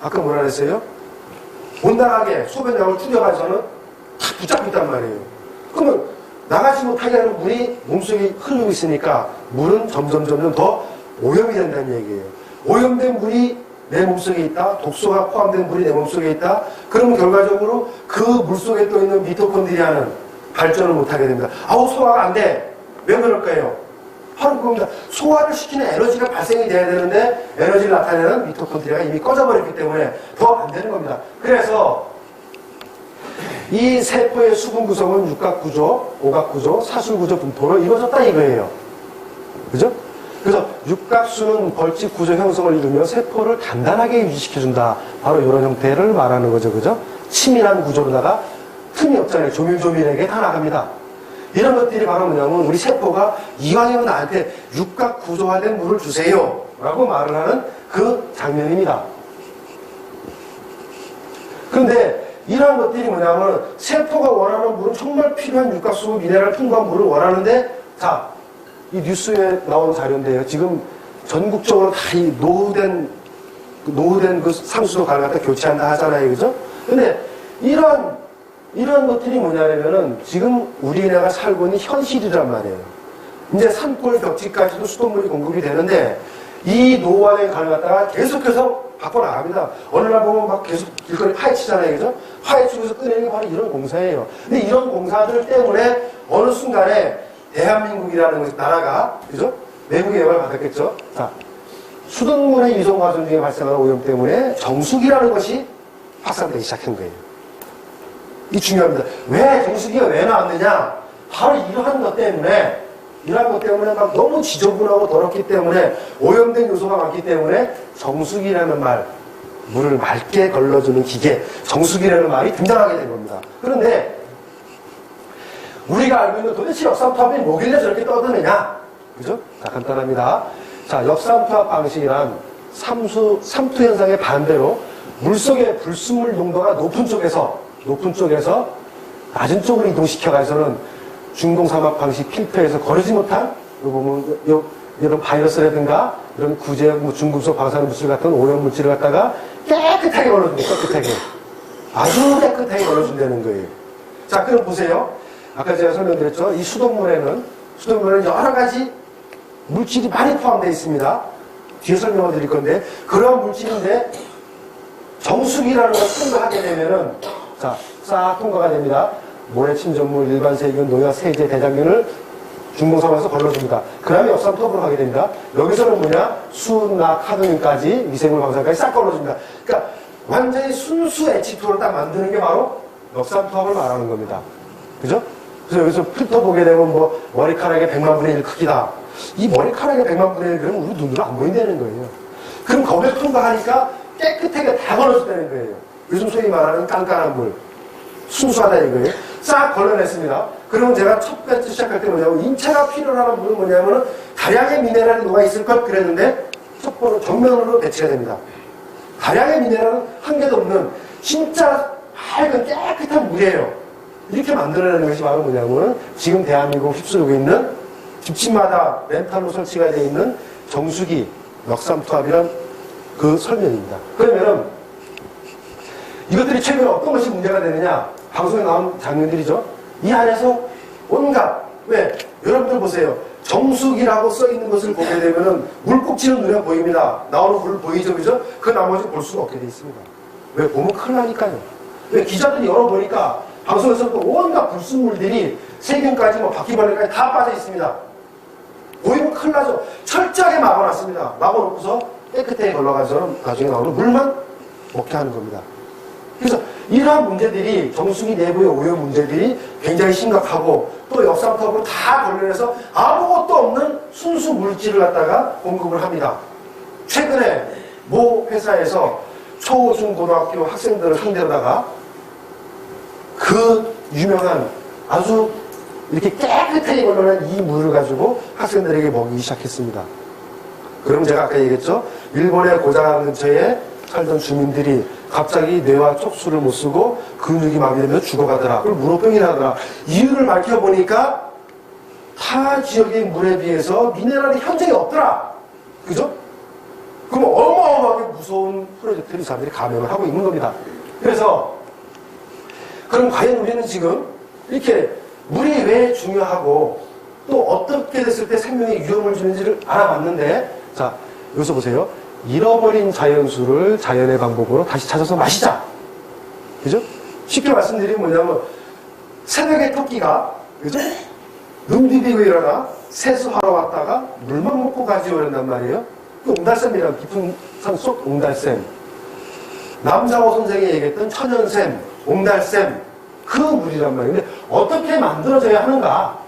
아까 뭐라 그랬어요? 못 나가게 소변장을 줄여가지고는 다 붙잡고 있단 말이에요. 그러면 나가지 못하게 하는 물이 몸속에 흐르고 있으니까 물은 점점 더 오염이 된다는 얘기예요. 오염된 물이 내 몸속에 있다. 독소가 포함된 물이 내 몸속에 있다. 그러면 결과적으로 그 물속에 또 있는 미토콘드리아는 발전을 못하게 됩니다. 아우 소화가 안 돼. 왜 그럴까요? 바로 그겁니다. 소화를 시키는 에너지가 발생이 돼야 되는데 에너지를 나타내는 미토콘드리아가 이미 꺼져버렸기 때문에 더 안 되는 겁니다. 그래서 이 세포의 수분 구성은 육각구조, 오각구조, 사술구조 분포로 이루어졌다 이거예요. 그죠? 그래서 육각수는 벌집구조 형성을 이루며 세포를 단단하게 유지시켜준다. 바로 이런 형태를 말하는 거죠. 그죠? 치밀한 구조로다가 틈이 없잖아요. 조밀조밀하게 다 나갑니다. 이런 것들이 바로 뭐냐면 우리 세포가 이왕이면 나한테 육각구조화된 물을 주세요. 라고 말을 하는 그 장면입니다. 그런데 이러한 것들이 뭐냐면 세포가 원하는 물은 정말 필요한 육각수, 미네랄 풍부한 물을 원하는데 자, 이 뉴스에 나온 자료인데요. 지금 전국적으로 다 이 노후된 노후된 그 상수도 가을 갖다 교체한다 하잖아요. 그죠? 근데 이런 것들이 뭐냐면은 지금 우리나라가 살고 있는 현실이란 말이에요. 이제 산골 벽지까지도 수돗물이 공급이 되는데 이 노후화된 가을 갖다가 계속해서 바꿔나갑니다. 어느 날 보면 막 계속 길거리 파헤치잖아요. 그죠? 파헤치고서 꺼내는 게 바로 이런 공사예요. 근데 이런 공사들 때문에 어느 순간에 대한민국이라는 나라가, 그죠? 외국의 영향을 받았겠죠? 자, 수돗물의 이송 과정 중에 발생하는 오염 때문에 정수기라는 것이 확산되기 시작한 거예요. 이 중요합니다. 왜 정수기가 왜 나왔느냐? 바로 이러한 것 때문에 막 너무 지저분하고 더럽기 때문에 오염된 요소가 많기 때문에 정수기라는 말, 물을 맑게 걸러주는 기계, 정수기라는 말이 등장하게 된 겁니다. 그런데 우리가 알고 있는 도대체 역삼투압이 뭐길래 저렇게 떠드느냐? 그죠? 자, 간단합니다. 자, 역삼투압 방식이란 삼투 현상의 반대로 물속의 불순물 농도가 높은 쪽에서 낮은 쪽으로 이동시켜가서는 중동사막 방식 필터에서 거르지 못한, 이런 바이러스라든가 이런 구제, 중금속 방사능 물질 같은 오염 물질을 갖다가 깨끗하게 걸러준다, 아주 깨끗하게 걸러준다는 거예요. 자, 그럼 보세요. 아까 제가 설명드렸죠. 이 수돗물에는 여러 가지 물질이 많이 포함되어 있습니다. 뒤에 설명을 드릴 건데, 그런 물질인데, 정수기라는 걸 통과하게 되면은, 자, 싹 통과가 됩니다. 모래 침전물, 일반 세균, 농약, 세제, 대장균을 중동사막에서 걸러줍니다. 그 다음에 역삼투압으로 하게 됩니다. 여기서는 뭐냐? 수나 카드뮴까지, 미생물 방사까지 싹 걸러줍니다. 그러니까 완전히 순수 H2를 딱 만드는 게 바로 역삼투압을 말하는 겁니다. 그죠? 그래서 여기서 필터 보게 되면 뭐 머리카락의 100만 분의 1 크기다. 이 머리카락의 100만 분의 1 그러면 우리 눈으로 안 보인다는 거예요. 그럼 거기에 통과하니까 깨끗하게 다 걸러준다는 거예요. 요즘 소위 말하는 깐깐한 물. 순수하다 이거예요. 싹 걸러냈습니다. 그러면 제가 첫 번째 시작할 때 뭐냐면 인체가 필요로 하는 물은 뭐냐면은 다량의 미네랄이 녹아있을 것 그랬는데 첫 번째 정면으로 배치가 됩니다. 다량의 미네랄은 한 개도 없는 진짜 맑은 깨끗한 물이에요. 이렇게 만들어내는 것이 바로 뭐냐면 지금 대한민국 휩쓸고 있는 집집마다 렌탈로 설치가 되어 있는 정수기 역삼투압이란 그 설명입니다. 그러면은 이것들이 최근에 어떤 것이 문제가 되느냐? 방송에 나온 장면들이죠. 이 안에서 온갖, 왜? 여러분들 보세요. 정수기라고 써있는 것을 보게 되면은 물꼭지는 눈에 보입니다. 나오는 물 보이죠, 그죠? 그 나머지 볼 수가 없게 돼 있습니다. 왜? 보면 큰일 나니까요. 왜? 기자들이 열어보니까 방송에서 또 온갖 불순물들이 세균까지 뭐 바퀴벌레까지 다 빠져 있습니다. 보이면 큰일 나죠. 철저하게 막아놨습니다. 막아놓고서 깨끗하게 걸러가서 나중에 나오는 물만 먹게 하는 겁니다. 그래서 이러한 문제들이 정수기 내부의 오염 문제들이 굉장히 심각하고 또 역삼투압으로 다 걸려내서 아무것도 없는 순수 물질을 갖다가 공급을 합니다. 최근에 모 회사에서 초, 중, 고등학교 학생들을 상대로다가 그 유명한 아주 이렇게 깨끗하게 걸러낸 이 물을 가지고 학생들에게 먹이기 시작했습니다. 그럼 제가 아까 얘기했죠? 일본의 고장 근처에 살던 주민들이 갑자기 뇌와 촉수를 못 쓰고 근육이 마비되면서 죽어가더라. 그걸 문어병이라더라. 이유를 밝혀보니까 타 지역의 물에 비해서 미네랄이 현저히 없더라. 그죠? 그럼 어마어마하게 무서운 프로젝트를 이 사람들이 감행을 하고 있는 겁니다. 그래서 그럼 과연 우리는 지금 이렇게 물이 왜 중요하고 또 어떻게 됐을 때 생명에 위험을 주는지를 알아봤는데, 자, 여기서 보세요. 잃어버린 자연수를 자연의 방법으로 다시 찾아서 마시자. 그죠? 쉽게 말씀드리면 뭐냐면, 새벽에 토끼가, 그죠? 눈 비비고 일어나 세수하러 왔다가 물만 먹고 가지고 그런단 말이에요. 그 옹달샘이라는 깊은 산 속 옹달샘. 남자호 선생이 얘기했던 천연샘, 옹달샘, 그 물이란 말이에요. 근데 어떻게 만들어져야 하는가?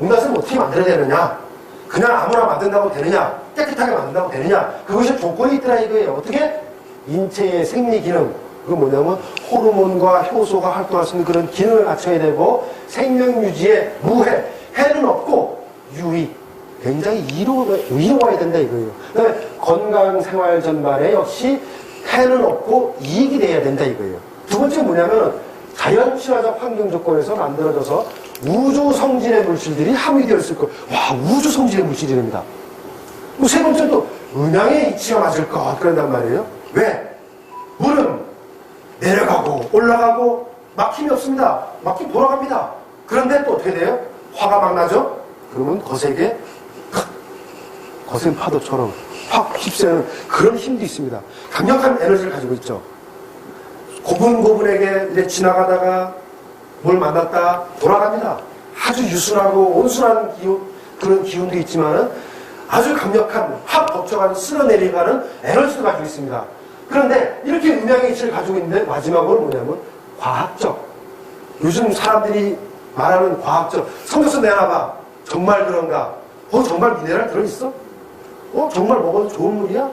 옹달샘을 어떻게 만들어야 되느냐? 그냥 아무나 만든다고 되느냐? 깨끗하게 만든다고 되느냐? 그것이 조건이 있더라 이거예요. 어떻게? 인체의 생리 기능. 그건 뭐냐면 호르몬과 효소가 활동할 수 있는 그런 기능을 갖춰야 되고 생명 유지에 무해, 해는 없고 유익. 굉장히 이로워야 된다 이거예요. 그 다음에 건강 생활 전반에 역시 해는 없고 이익이 돼야 된다 이거예요. 두 번째 뭐냐면 자연 친화적 환경 조건에서 만들어져서 우주 성질의 물질들이 함유되어 있을 거예요. 와, 우주 성질의 물질이랍니다. 세 번째 또 음양의 이치가 맞을 것 그런단 말이에요. 왜? 물은 내려가고 올라가고 막힘이 없습니다. 막힘 돌아갑니다. 그런데 또 어떻게 돼요? 화가 막 나죠? 그러면 거세게 거센 파도처럼 확 휩쓰는 그런 힘도 있습니다. 강력한 에너지를 가지고 있죠. 고분고분에게 이제 지나가다가 뭘 만났다 돌아갑니다. 아주 유순하고 온순한 그런 기운도 있지만은 아주 강력한 확 덮쳐가는 쓸어내려가는 에너지도 가지고 있습니다. 그런데 이렇게 음양의 이치를 가지고 있는데 마지막으로 뭐냐면 과학적. 요즘 사람들이 말하는 과학적. 성경서 내놔봐. 정말 그런가? 정말 미네랄 들어있어? 정말 먹어도 좋은 물이야?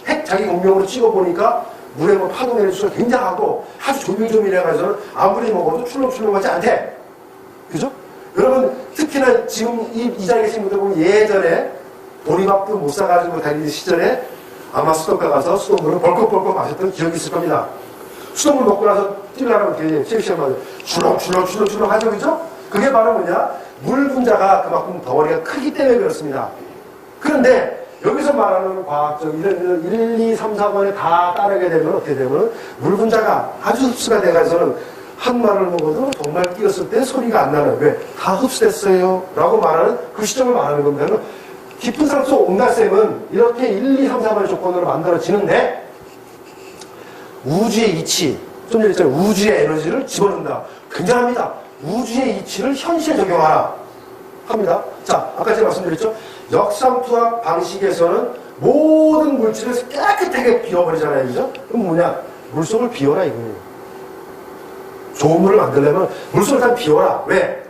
핵 자기 공룡으로 찍어보니까 물에 뭐 파도 내릴 수가 굉장하고 아주 조밀조밀해가지고 아무리 먹어도 출렁출렁하지 않대. 그죠? 여러분, 특히나 지금 이 자리에 계신 분들 보면 예전에 보리밥도 못 사가지고 다니는 시절에 아마 수도가 가서 수돗물을 벌컥벌컥 마셨던 기억이 있을 겁니다. 수돗물 먹고 나서 뛰려고 이렇게 쉐이시하면 출렁출렁 하죠, 그죠? 그게 바로 뭐냐? 물 분자가 그만큼 덩어리가 크기 때문에 그렇습니다. 그런데 여기서 말하는 과학적 1, 2, 3, 4번에 다 따르게 되면 어떻게 되면 물 분자가 아주 흡수가 돼가지고는 한 말을 먹어도 정말 끼었을 때 소리가 안 나는 왜? 다 흡수됐어요 라고 말하는 그 시점을 말하는 겁니다. 깊은 산속 옹달샘은 이렇게 1, 2, 3, 4번의 조건으로 만들어지는데 우주의 이치, 좀 전에 했잖아요. 우주의 에너지를 집어넣는다. 굉장합니다. 우주의 이치를 현실에 적용하라 합니다. 자, 아까 제가 말씀드렸죠. 역삼투압 방식에서는 모든 물질을 깨끗하게 비워버리잖아요. 그죠? 그럼 뭐냐? 물속을 비워라 이거예요. 좋은 물을 만들려면 물속을 다 비워라. 왜?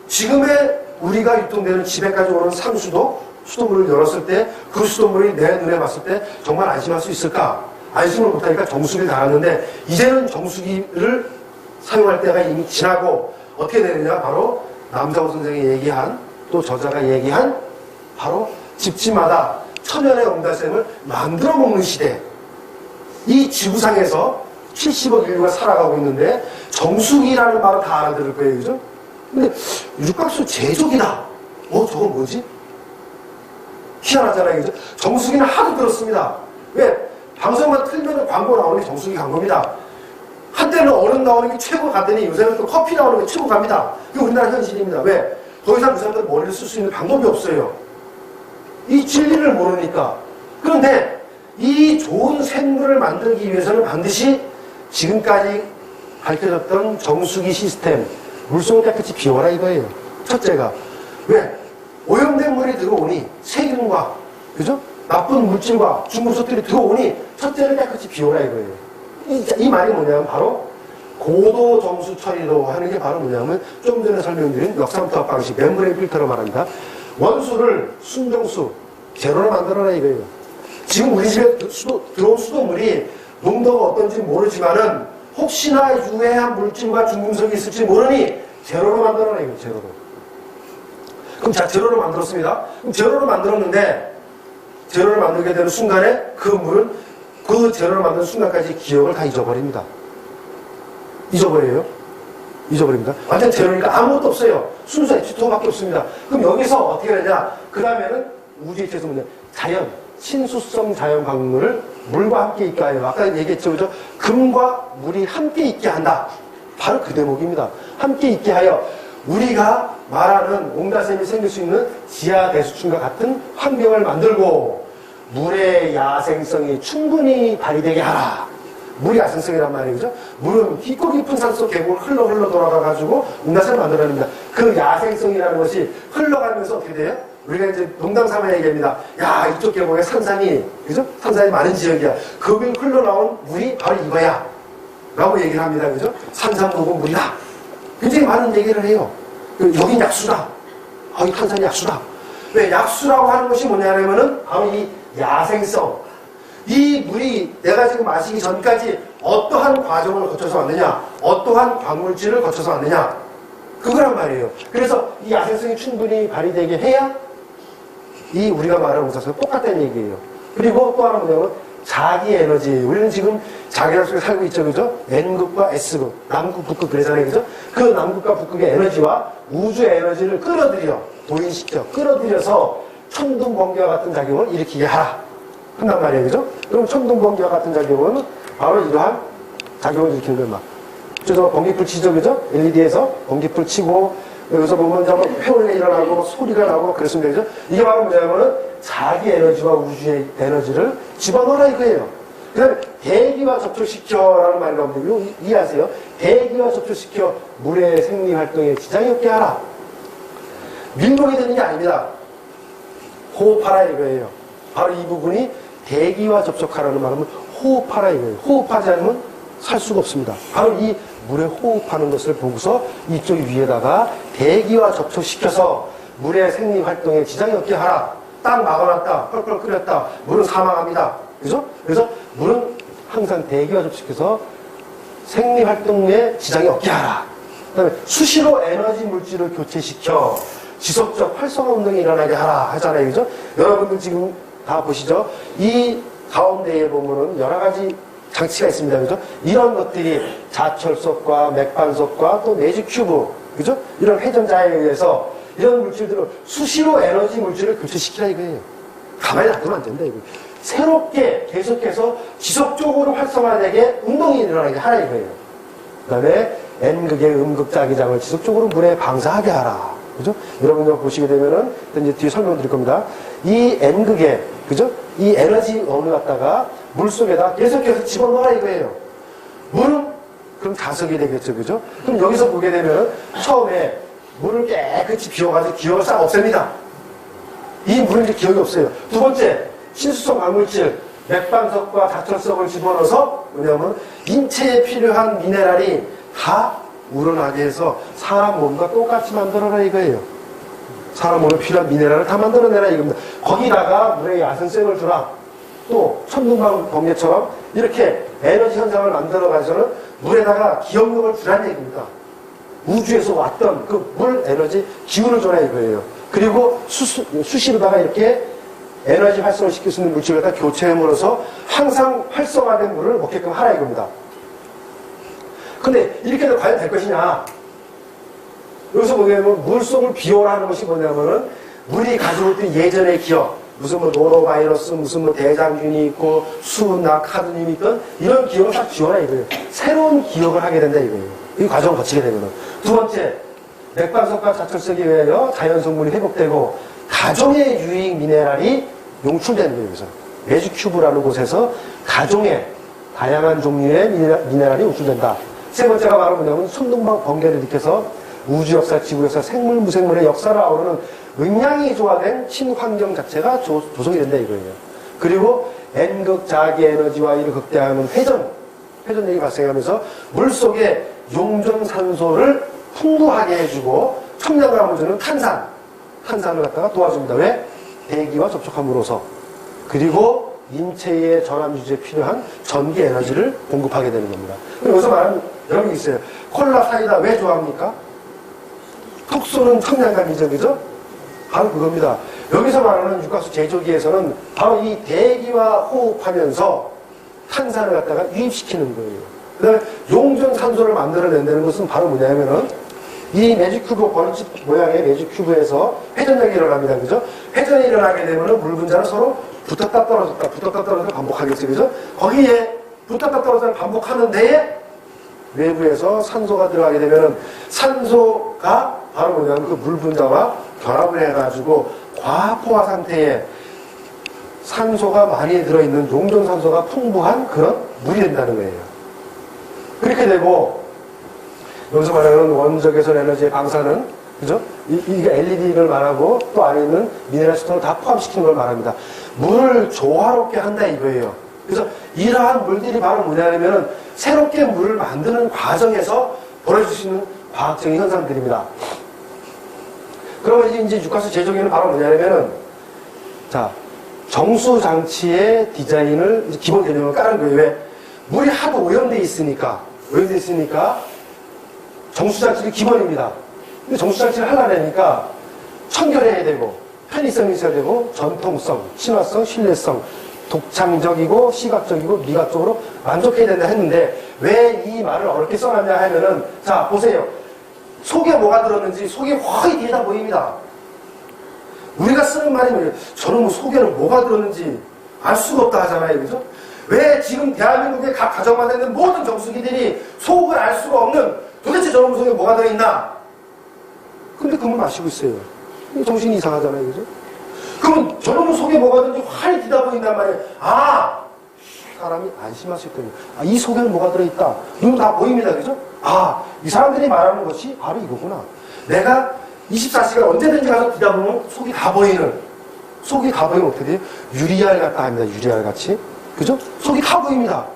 지금의 우리가 유통되는 집에까지 오는 상수도 수돗물을 열었을 때 그 수돗물이 내 눈에 봤을 때 정말 안심할 수 있을까? 안심을 못하니까 정수기를 달았는데 이제는 정수기를 사용할 때가 이미 지나고 어떻게 되느냐? 바로 남자호 선생이 얘기한 또 저자가 얘기한 바로 집집마다 천연의 옹달샘을 만들어 먹는 시대. 이 지구상에서 70억 인류가 살아가고 있는데 정수기라는 말은 다 알아들을 거예요. 그죠? 근데 육각수 제조기다. 저건 뭐지? 희한하잖아요. 그죠? 정수기는 하도 들었습니다. 왜? 방송만 틀면 광고 나오는 게 정수기 광고입니다. 한때는 얼음 나오는 게 최고 갔더니 요새는 또 커피 나오는 게 최고 갑니다. 그게 우리나라 현실입니다. 왜? 더 이상 그 사람들 머리를 쓸 수 있는 방법이 없어요. 이 진리를 모르니까. 그런데 이 좋은 생물을 만들기 위해서는 반드시 지금까지 밝혀졌던 정수기 시스템, 물속을 깨끗이 비워라 이거예요. 첫째가. 왜? 오염된 물이 들어오니 세균과, 그죠? 나쁜 물질과 중금속들이 들어오니 첫째는 깨끗이 비워라 이거예요. 이 말이 뭐냐면 바로 고도 정수 처리로 하는 게 바로 뭐냐면 좀 전에 설명드린 역삼투압 방식, 멤브레인 필터로 말합니다. 원수를 순정수, 제로로 만들어라 이거예요. 지금 우리 집에 들어온 수돗물이 농도가 어떤지 모르지만은 혹시나 유해한 물질과 중금속이 있을지 모르니 제로로 만들어라 이거예요. 제로로. 그럼 자, 제로로 만들었습니다. 그럼 제로로 만들었는데 제로를 만들게 되는 순간에 그 물은 그 제로를 만드는 순간까지 기억을 다 잊어버립니다. 잊어버립니다. 완전 제로니까 아무것도 없어요. 순수 H2O밖에 없습니다. 그럼 여기서 어떻게 되냐? 그 다음에는 우주의 이치에서 뭐냐? 자연, 친수성 자연 광물을 물과 함께 있게 하여. 아까 얘기했죠, 그죠? 금과 물이 함께 있게 한다. 바로 그 대목입니다. 함께 있게 하여 우리가 말하는 옹달샘이 생길 수 있는 지하 대수층과 같은 환경을 만들고 물의 야생성이 충분히 발휘되게 하라. 물이 야생성이란 말이에요. 그죠? 물은 깊고 깊은 산속 계곡을 흘러 돌아가가지고 옹달샘을 만들어냅니다. 그 야생성이라는 것이 흘러가면서 어떻게 돼요? 우리가 이제 농담삼아 얘기합니다. 야, 이쪽 계곡에 산삼이, 그죠? 산삼이 많은 지역이야. 거기를 흘러나온 물이 바로 이거야. 라고 얘기를 합니다. 그죠? 산삼 녹은 물이다. 굉장히 많은 얘기를 해요. 여긴 약수다. 이 탄산이 약수다. 왜? 약수라고 하는 것이 뭐냐면은 바로 이 야생성. 이 물이 내가 지금 마시기 전까지 어떠한 과정을 거쳐서 왔느냐, 어떠한 광물질을 거쳐서 왔느냐, 그거란 말이에요. 그래서 이 야생성이 충분히 발휘되게 해야 이 우리가 말하는 옹달샘과 똑같다는 얘기예요. 그리고 또 하나 뭐냐면 자기 에너지. 우리는 지금 자기랑 속에 살고 있죠, 그죠? N극과 S극, 남극, 북극 그러잖아요, 그죠? 그 남극과 북극의 에너지와 우주의 에너지를 끌어들여, 도인시켜, 끌어들여서 천둥 번개와 같은 작용을 일으키게 하라 한단 말이에요. 그죠? 그럼 천둥 번개와 같은 작용은 바로 이러한 작용을 일으키는 거예요. 막. 그래서 번개불 치죠, 그죠? LED에서 번개불 치고 여기서 보면 회오리가 일어나고 소리가 나고 그랬으면 되죠. 이게 바로 뭐냐면은 자기 에너지와 우주의 에너지를 집어넣어라 이거예요. 그 다음에 대기와 접촉시켜라는 말이 나오는데 이거 이해하세요? 대기와 접촉시켜 물의 생리활동에 지장이 없게 하라. 밀봉이 되는 게 아닙니다. 호흡하라 이거예요. 바로 이 부분이 대기와 접촉하라는 말은 호흡하라 이거예요. 호흡하지 않으면 살 수가 없습니다. 바로 이 물에 호흡하는 것을 보고서 이쪽 위에다가 대기와 접촉시켜서 물의 생리활동에 지장이 없게 하라. 딱 막아놨다. 펄펄 끓였다. 물은 사망합니다. 그죠? 그래서 물은 항상 대기와 접촉해서 생리활동에 지장이 없게 하라. 그 다음에 수시로 에너지 물질을 교체시켜 지속적 활성화 운동이 일어나게 하라 하잖아요. 그죠? 여러분들 지금 다 보시죠? 이 가운데에 보면은 여러 가지 장치가 있습니다. 그죠? 이런 것들이 자철석과 맥반석과 또 매직 큐브, 그죠? 이런 회전자에 의해서 이런 물질들을 수시로 에너지 물질을 교체시키라 이거예요. 가만히 놔두면 안 된다, 이거. 새롭게 계속해서 지속적으로 활성화되게 운동이 일어나게 하라 이거예요. 그 다음에 N극의 음극자기장을 지속적으로 물에 방사하게 하라. 그죠? 여러분들 보시게 되면은, 이제 뒤에 설명드릴 겁니다. 이 N극의, 그죠? 이 에너지 원을 갖다가 물 속에다 계속해서 집어넣어라 이거예요. 물은 그럼 자석이 되겠죠, 그죠? 그럼 여기서 보게 되면 처음에 물을 깨끗이 비워가지고 기억을 싹 없앱니다. 이 물은 이제 기억이 없어요. 두 번째, 신수성 광물질, 맥반석과 자철석을 집어넣어서 뭐냐면 인체에 필요한 미네랄이 다 우러나게 해서 사람 몸과 똑같이 만들어라 이거예요. 사람 몸에 필요한 미네랄을 다 만들어내라 이겁니다. 거기다가 물에 야생성을 주라. 또 천둥방 번개처럼 이렇게 에너지 현상을 만들어가서는 물에다가 기억력을 주라는 얘기입니다. 우주에서 왔던 그 물 에너지 기운을 줘라 이거예요. 그리고 수시로다가 이렇게 에너지 활성을 시킬 수 있는 물질을 갖다 교체함으로써 항상 활성화된 물을 먹게끔 하라 이겁니다. 근데 이렇게 해도 과연 될 것이냐? 여기서 보면 물속을 비워라는 것이 뭐냐면은 물이 가지고 있던 예전의 기억, 무슨 노로바이러스, 무슨 대장균이 있고 수나 카드뮴이 있던 이런 기억을 딱 지워라 이거예요. 새로운 기억을 하게 된다 이거예요. 이 과정을 거치게 되면은. 두 번째, 맥반석과 자철석에 의하여 자연 성분이 회복되고 가종의 유익 미네랄이 용출되는 거예요. 그래서 매직 큐브라는 곳에서 가종의 다양한 종류의 미네랄이 용출된다. 세 번째가 바로 뭐냐면 천둥방 번개를 일으켜서 우주 역사, 지구 역사, 생물, 무생물의 역사를 아우르는 응양이 조화된 친환경 자체가 조성이 된다 이거예요. 그리고 N극 자기 에너지와 이를 극대화하는 회전력이 발생하면서 물속에 용존산소를 풍부하게 해주고 청량감을 주는 탄산을 갖다가 도와줍니다. 왜? 대기와 접촉함으로써. 그리고 인체의 전압 유지에 필요한 전기 에너지를 공급하게 되는 겁니다. 여기서 말하는 여러 개 있어요. 콜라, 사이다 왜 좋아합니까? 톡 쏘는 청량감이죠, 그죠? 바로 그겁니다. 여기서 말하는 육각수 제조기에서는 바로 이 대기와 호흡하면서 탄산을 갖다가 유입시키는 거예요. 그 다음에 용존산소를 만들어낸다는 것은 바로 뭐냐면은 이 매직 큐브, 번지 모양의 매직 큐브에서 회전력이 일어납니다. 그죠? 회전이 일어나게 되면은 물 분자는 서로 붙었다 떨어졌다 반복하겠죠. 그죠? 거기에 붙었다 떨어졌다 반복하는 데에 외부에서 산소가 들어가게 되면은 산소가 바로 뭐냐면 그 물 분자와 결합을 해가지고 과포화 상태에 산소가 많이 들어있는 용존산소가 풍부한 그런 물이 된다는 거예요. 그렇게 되고 여기서 말하는 원적 개선 에너지의 방사는 그죠? 이게 LED를 말하고 또 안에 있는 미네랄 스톤을 다 포함시키는 걸 말합니다. 물을 조화롭게 한다 이거예요. 그래서 이러한 물들이 바로 뭐냐면은 새롭게 물을 만드는 과정에서 벌어질 수 있는 과학적인 현상들입니다. 그러면 이제 육가수 제조기는 바로 뭐냐면은 자 정수 장치의 디자인을 기본 개념을 깔은 거예요. 왜? 물이 하도 오염돼 있으니까 정수 장치는 기본입니다. 근데 정수 장치를 하려니까 청결해야 되고 편의성이 있어야 되고 전통성, 친화성, 신뢰성, 독창적이고 시각적이고 미각적으로 만족해야 된다 했는데 왜 이 말을 어렵게 써놨냐 하면은 자 보세요. 속에 뭐가 들었는지 속에 확 뒤에다 보입니다. 우리가 쓰는 말이 뭐예요? 저는 뭐 속에는 뭐가 들었는지 알 수가 없다 하잖아요. 그죠? 왜 지금 대한민국의 각 가정마다 있는 모든 정수기들이 속을 알 수가 없는 도대체 저놈 속에 뭐가 들어있나? 근데 그걸 마시고 있어요. 정신이 이상하잖아요. 그죠? 그러면 저놈 속에 뭐가 들는지 활이 뒤다 보인단 말이에요. 아! 사람이 안심하실 겁니다. 아, 이 속에는 뭐가 들어있다. 이건 다 보입니다. 그죠? 아, 이 사람들이 말하는 것이 바로 이거구나. 내가 24시간 언제든지 가서 뒤다보면 속이 다 보이는, 속이 다 보이면 어떻게 돼요? 유리알 같다 합니다. 유리알 같이. 그죠? 속이 다 보입니다.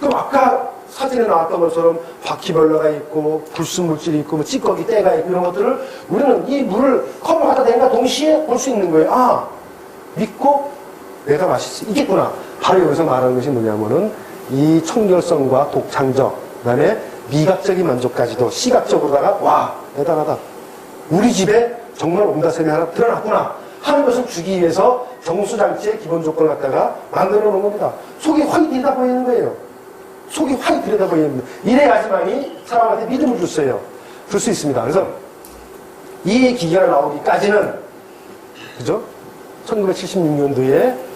그럼 아까 사진에 나왔던 것처럼 바퀴벌레가 있고, 불순물질이 있고, 뭐 찌꺼기, 때가 있고, 이런 것들을 우리는 이 물을 컵을 갖다 대니까 동시에 볼 수 있는 거예요. 아, 믿고 내가 마실 수 있겠구나. 바로 여기서 말하는 것이 뭐냐면은 이 청결성과 독창적, 그 다음에 미각적인 만족까지도 시각적으로다가 와, 대단하다. 우리 집에 정말 온다셈이 하나 드러났구나 하는 것을 주기 위해서 정수장치의 기본 조건을 갖다가 만들어 놓은 겁니다. 속이 확 들여다 보이는 거예요. 속이 확 들여다 보이는 겁니다. 이래야지만이 사람한테 믿음을 줄 수 있습니다. 그래서 이 기계가 나오기까지는, 그죠? 1976년도에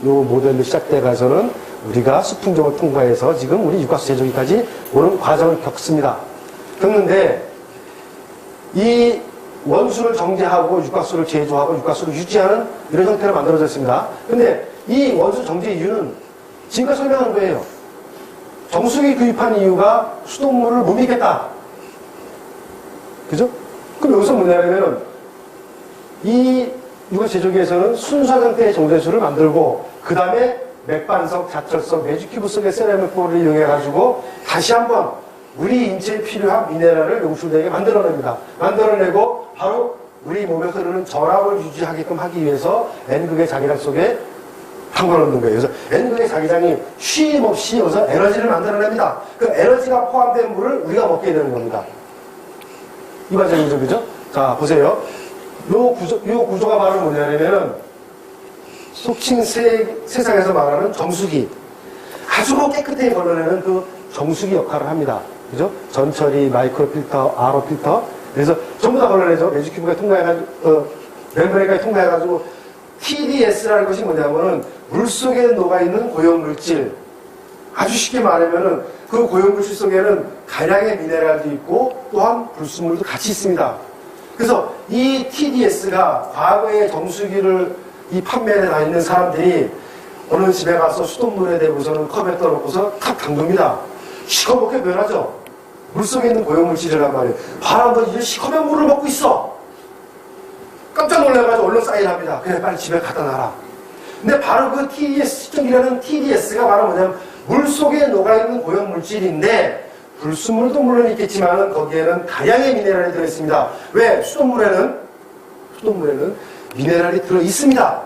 요 모델로 시작돼 가서는 우리가 수풍정을 통과해서 지금 우리 육각수 제조기까지 오는 과정을 겪는데 이 원수를 정제하고 육각수를 제조하고 육각수를 유지하는 이런 형태로 만들어졌습니다. 근데 이 원수 정제 이유는 지금까지 설명한 거예요. 정수기 구입한 이유가 수돗물을 못 믿겠다. 그죠? 그럼 여기서 뭐냐면 이 육각수 제조기에서는 순수한 상태의 정제수를 만들고 그 다음에 맥반석, 자철석, 매직큐브 속의 세라믹 볼을 이용해가지고 다시 한번 우리 인체에 필요한 미네랄을 용출되게 만들어냅니다. 만들어내고 바로 우리 몸에 흐르는 전압을 유지하게끔 하기 위해서 N극의 자기장 속에 담궈놓는 거예요. 그래서 N극의 자기장이 쉼 없이 여기서 에너지를 만들어냅니다. 그 에너지가 포함된 물을 우리가 먹게 되는 겁니다. 이 과정이죠, 그죠? 자, 보세요. 요 구조가 바로 뭐냐면은 속칭 세상에서 말하는 정수기. 아주 깨끗하게 걸러내는 그 정수기 역할을 합니다. 그죠? 전처리, 마이크로 필터, RO 필터. 그래서 전부 다 걸러내죠. 매직큐브가 통과해가지고, 멤브레인까지 통과해가지고, TDS라는 것이 뭐냐면은, 물 속에 녹아있는 고용물질. 아주 쉽게 말하면은, 그 고용물질 속에는 다량의 미네랄도 있고, 또한 불순물도 같이 있습니다. 그래서 이 TDS가 과거에 정수기를 이 판매에 다니는 사람들이 어느 집에 가서 수돗물에 대고서는 컵에 떠놓고서 탁 담급니다. 시커멓게 변하죠. 물속에 있는 고용물질이란 말이에요. 바람도 이제 시커먼 물을 먹고 있어. 깜짝 놀라가지고 얼른 사인합니다. 그래, 빨리 집에 갖다 놔라. 근데 바로 그 TDS이라는 TDS가 바로 뭐냐면 물속에 녹아있는 고용물질인데 불순물도 물론 있겠지만 거기에는 다량의 미네랄이 들어있습니다. 왜? 수돗물에는 미네랄이 들어있습니다.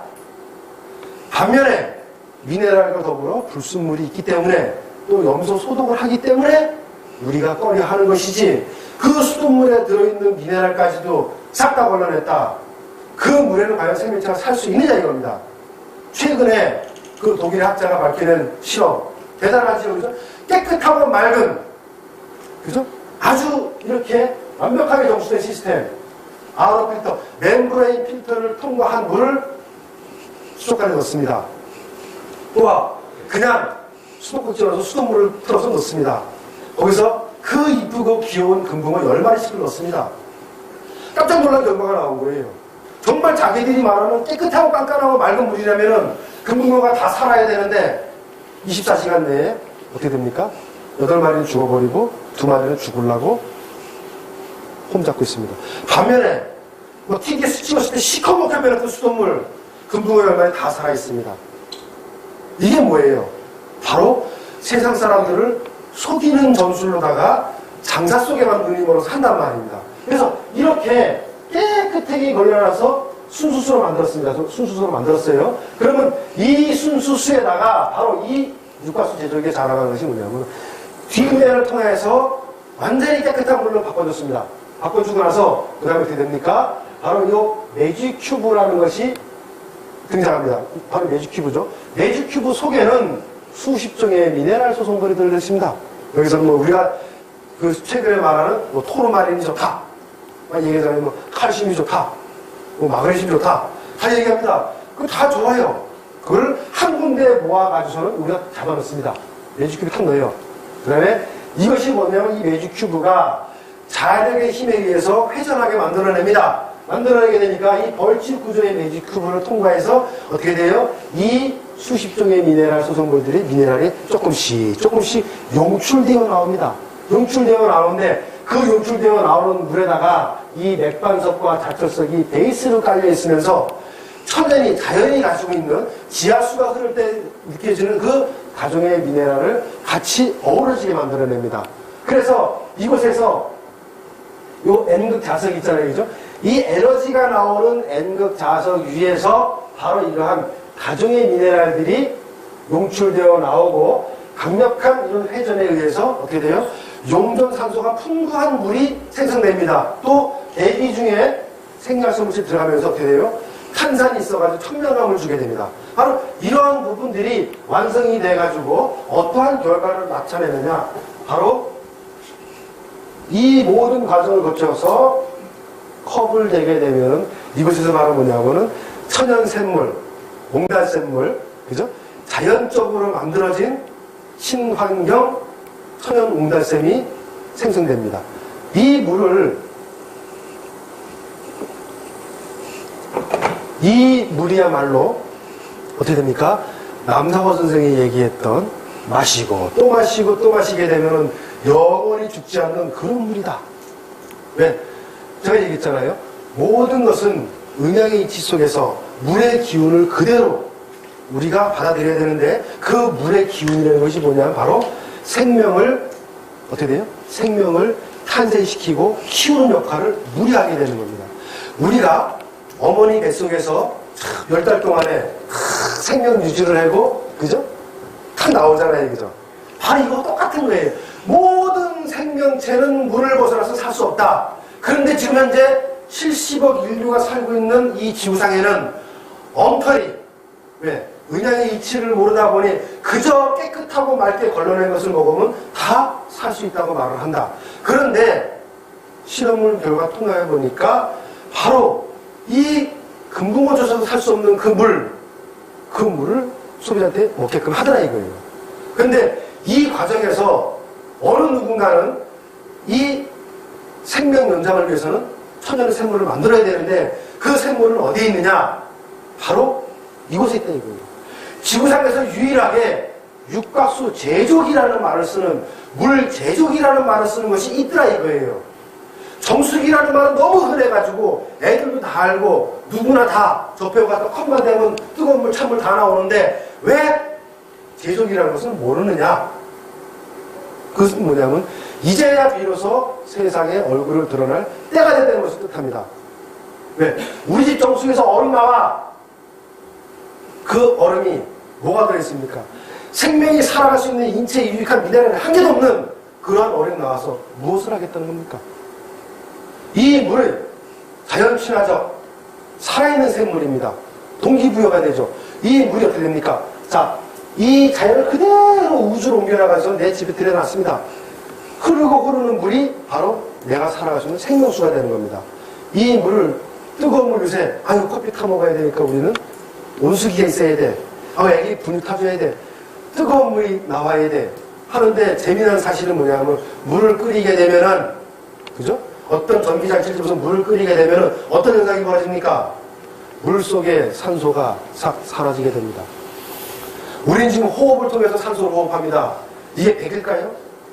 반면에 미네랄과 더불어 불순물이 있기 때문에 또 염소 소독을 하기 때문에 우리가 꺼려 하는 것이지 그 수돗물에 들어있는 미네랄까지도 싹 다 걸러냈다. 그 물에는 과연 생명체가 살 수 있느냐 이겁니다. 최근에 그 독일의 학자가 밝혀낸 실험 대단하죠. 그죠? 깨끗하고 맑은, 그죠? 아주 이렇게 완벽하게 정수된 시스템 RO 필터, 멤브레인 필터를 통과한 물을 수족관에 넣습니다. 또한 그냥 수도꼭지로 수돗물을 틀어서 넣습니다. 거기서 그 이쁘고 귀여운 금붕어 10마리씩을 넣습니다. 깜짝 놀란 결과가 나온 거예요. 정말 자기들이 말하는 깨끗하고 깐깐하고 맑은 물이라면은 금붕어가 다 살아야 되는데 24시간 내에 어떻게 됩니까? 8마리는 죽어버리고 2마리는 죽으려고 홈 잡고 있습니다. 반면에 뭐 TDS 찍었을 때 시커멓게 변했던 수돗물 금붕어 10마리 다 살아있습니다. 이게 뭐예요? 바로 세상 사람들을 속이는 전술로다가 장사 속에만 눈이 멀어서 한단 말입니다. 그래서 이렇게 깨끗하게 걸려놔서 순수수로 만들었습니다. 순수수로 만들었어요. 그러면 이 순수수에다가 바로 이 육각수 제조기에 자랑하는 것이 뭐냐면 뒷면을 통해서 완전히 깨끗한 물로 바꿔줬습니다. 바꿔주고 나서 그 다음에 어떻게 됩니까? 바로 이 매직큐브라는 것이 등장합니다. 바로 매직큐브죠. 매직큐브 속에는 수십 종의 미네랄 소성들이 들어있습니다. 여기서는 뭐 우리가 그 최근에 말하는 뭐 토르마린이 좋다. 얘기하자면 뭐 칼슘이 좋다. 뭐 마그네슘이 좋다. 다 얘기합니다. 그거 다 좋아요. 그걸 한 군데에 모아가지고서는 우리가 잡아놓습니다. 매직 큐브 탁 넣어요. 그 다음에 이것이 뭐냐면 이 매직 큐브가 자력의 힘에 의해서 회전하게 만들어냅니다. 만들어내게 되니까 이 벌집 구조의 매직 큐브를 통과해서 어떻게 돼요? 이 수십 종의 미네랄 소성물들이 미네랄이 조금씩 용출되어 나옵니다. 용출되어 나오는데 그 용출되어 나오는 물에다가 이 맥반석과 자철석이 베이스로 깔려 있으면서 천연이 자연이 가지고 있는 지하수가 흐를 때 느껴지는 그 가종의 미네랄을 같이 어우러지게 만들어냅니다. 그래서 이곳에서 요 N극 자석 있잖아요, 그죠? 이 에너지가 나오는 N극 자석 위에서 바로 이러한 가종의 미네랄들이 용출되어 나오고 강력한 이런 회전에 의해서 어떻게 돼요? 용존산소가 풍부한 물이 생성됩니다. 또 대기 중에 생략성물질이 들어가면서 어떻게 돼요? 탄산이 있어가지고 청량감을 주게 됩니다. 바로 이러한 부분들이 완성이 돼가지고 어떠한 결과를 나타내느냐? 바로 이 모든 과정을 거쳐서 컵을 대게 되면 이곳에서 바로 뭐냐면은 천연샘물, 옹달샘물, 그죠? 자연적으로 만들어진 친환경 천연 옹달샘이 생성됩니다. 이 물이야말로 어떻게 됩니까? 남상호 선생이 얘기했던 마시고 또 마시고 또 마시게 되면은 영원히 죽지 않는 그런 물이다. 왜? 제가 얘기했잖아요. 모든 것은 음양의 이치 속에서 물의 기운을 그대로 우리가 받아들여야 되는데 그 물의 기운이라는 것이 뭐냐면 바로 생명을 어떻게 돼요? 생명을 탄생시키고 키우는 역할을 물이 하게 되는 겁니다. 우리가 어머니 뱃속에서 10달 동안에 생명 유지를 하고 그죠? 탁 나오잖아요, 그죠? 바로 이거 똑같은 거예요. 모든 생명체는 물을 벗어나서 살 수 없다. 그런데 지금 현재 70억 인류가 살고 있는 이 지구상에는 엉터리, 왜? 은양의 이치를 모르다 보니 그저 깨끗하고 맑게 걸러낸 것을 먹으면 다 살 수 있다고 말을 한다. 그런데 실험을 결과 통과해 보니까 바로 이 금붕어 줘서도 살 수 없는 그 물을 소비자한테 먹게끔 하더라 이거예요. 그런데 이 과정에서 어느 누군가는 이 생명 연장을 위해서는 천연의 샘물을 만들어야 되는데 그 샘물은 어디에 있느냐? 바로 이곳에 있다 이거예요. 지구상에서 유일하게 육각수 제조기라는 말을 쓰는 물 제조기라는 말을 쓰는 것이 있더라 이거예요. 정수기라는 말은 너무 흔해가지고 애들도 다 알고 누구나 다 접해가서 컵만 대면 뜨거운 물, 찬물 다 나오는데 왜 제조기라는 것은 모르느냐? 그것은 뭐냐면 이제야 비로소 세상에 얼굴을 드러날 때가 됐다는 것을 뜻합니다. 왜? 우리 집 정수기에서 얼음 나와. 그 얼음이 뭐가 들어있습니까? 생명이 살아갈 수 있는 인체에 유익한 미네랄이 한 개도 없는 그러한 얼음이 나와서 무엇을 하겠다는 겁니까? 이 물은 자연 친화적 살아있는 생물입니다. 동기부여가 되죠. 이 물이 어떻게 됩니까? 자, 이 자연을 그대로 우주로 옮겨나가서 내 집에 들여놨습니다. 흐르는 물이 바로 내가 살아갈 수 있는 생명수가 되는 겁니다. 이 물을 뜨거운 물 요새 아유 커피 타 먹어야 되니까 우리는 온수기가 있어야 돼. 애기 분유 타줘야 돼. 뜨거운 물이 나와야 돼. 하는데 재미난 사실은 뭐냐면 물을 끓이게 되면은 그죠? 어떤 전기장치를 들어서 물을 끓이게 되면은 어떤 현상이 벌어집니까? 물 속에 산소가 싹 사라지게 됩니다. 우리는 지금 호흡을 통해서 산소를 호흡합니다. 이게 100일까요?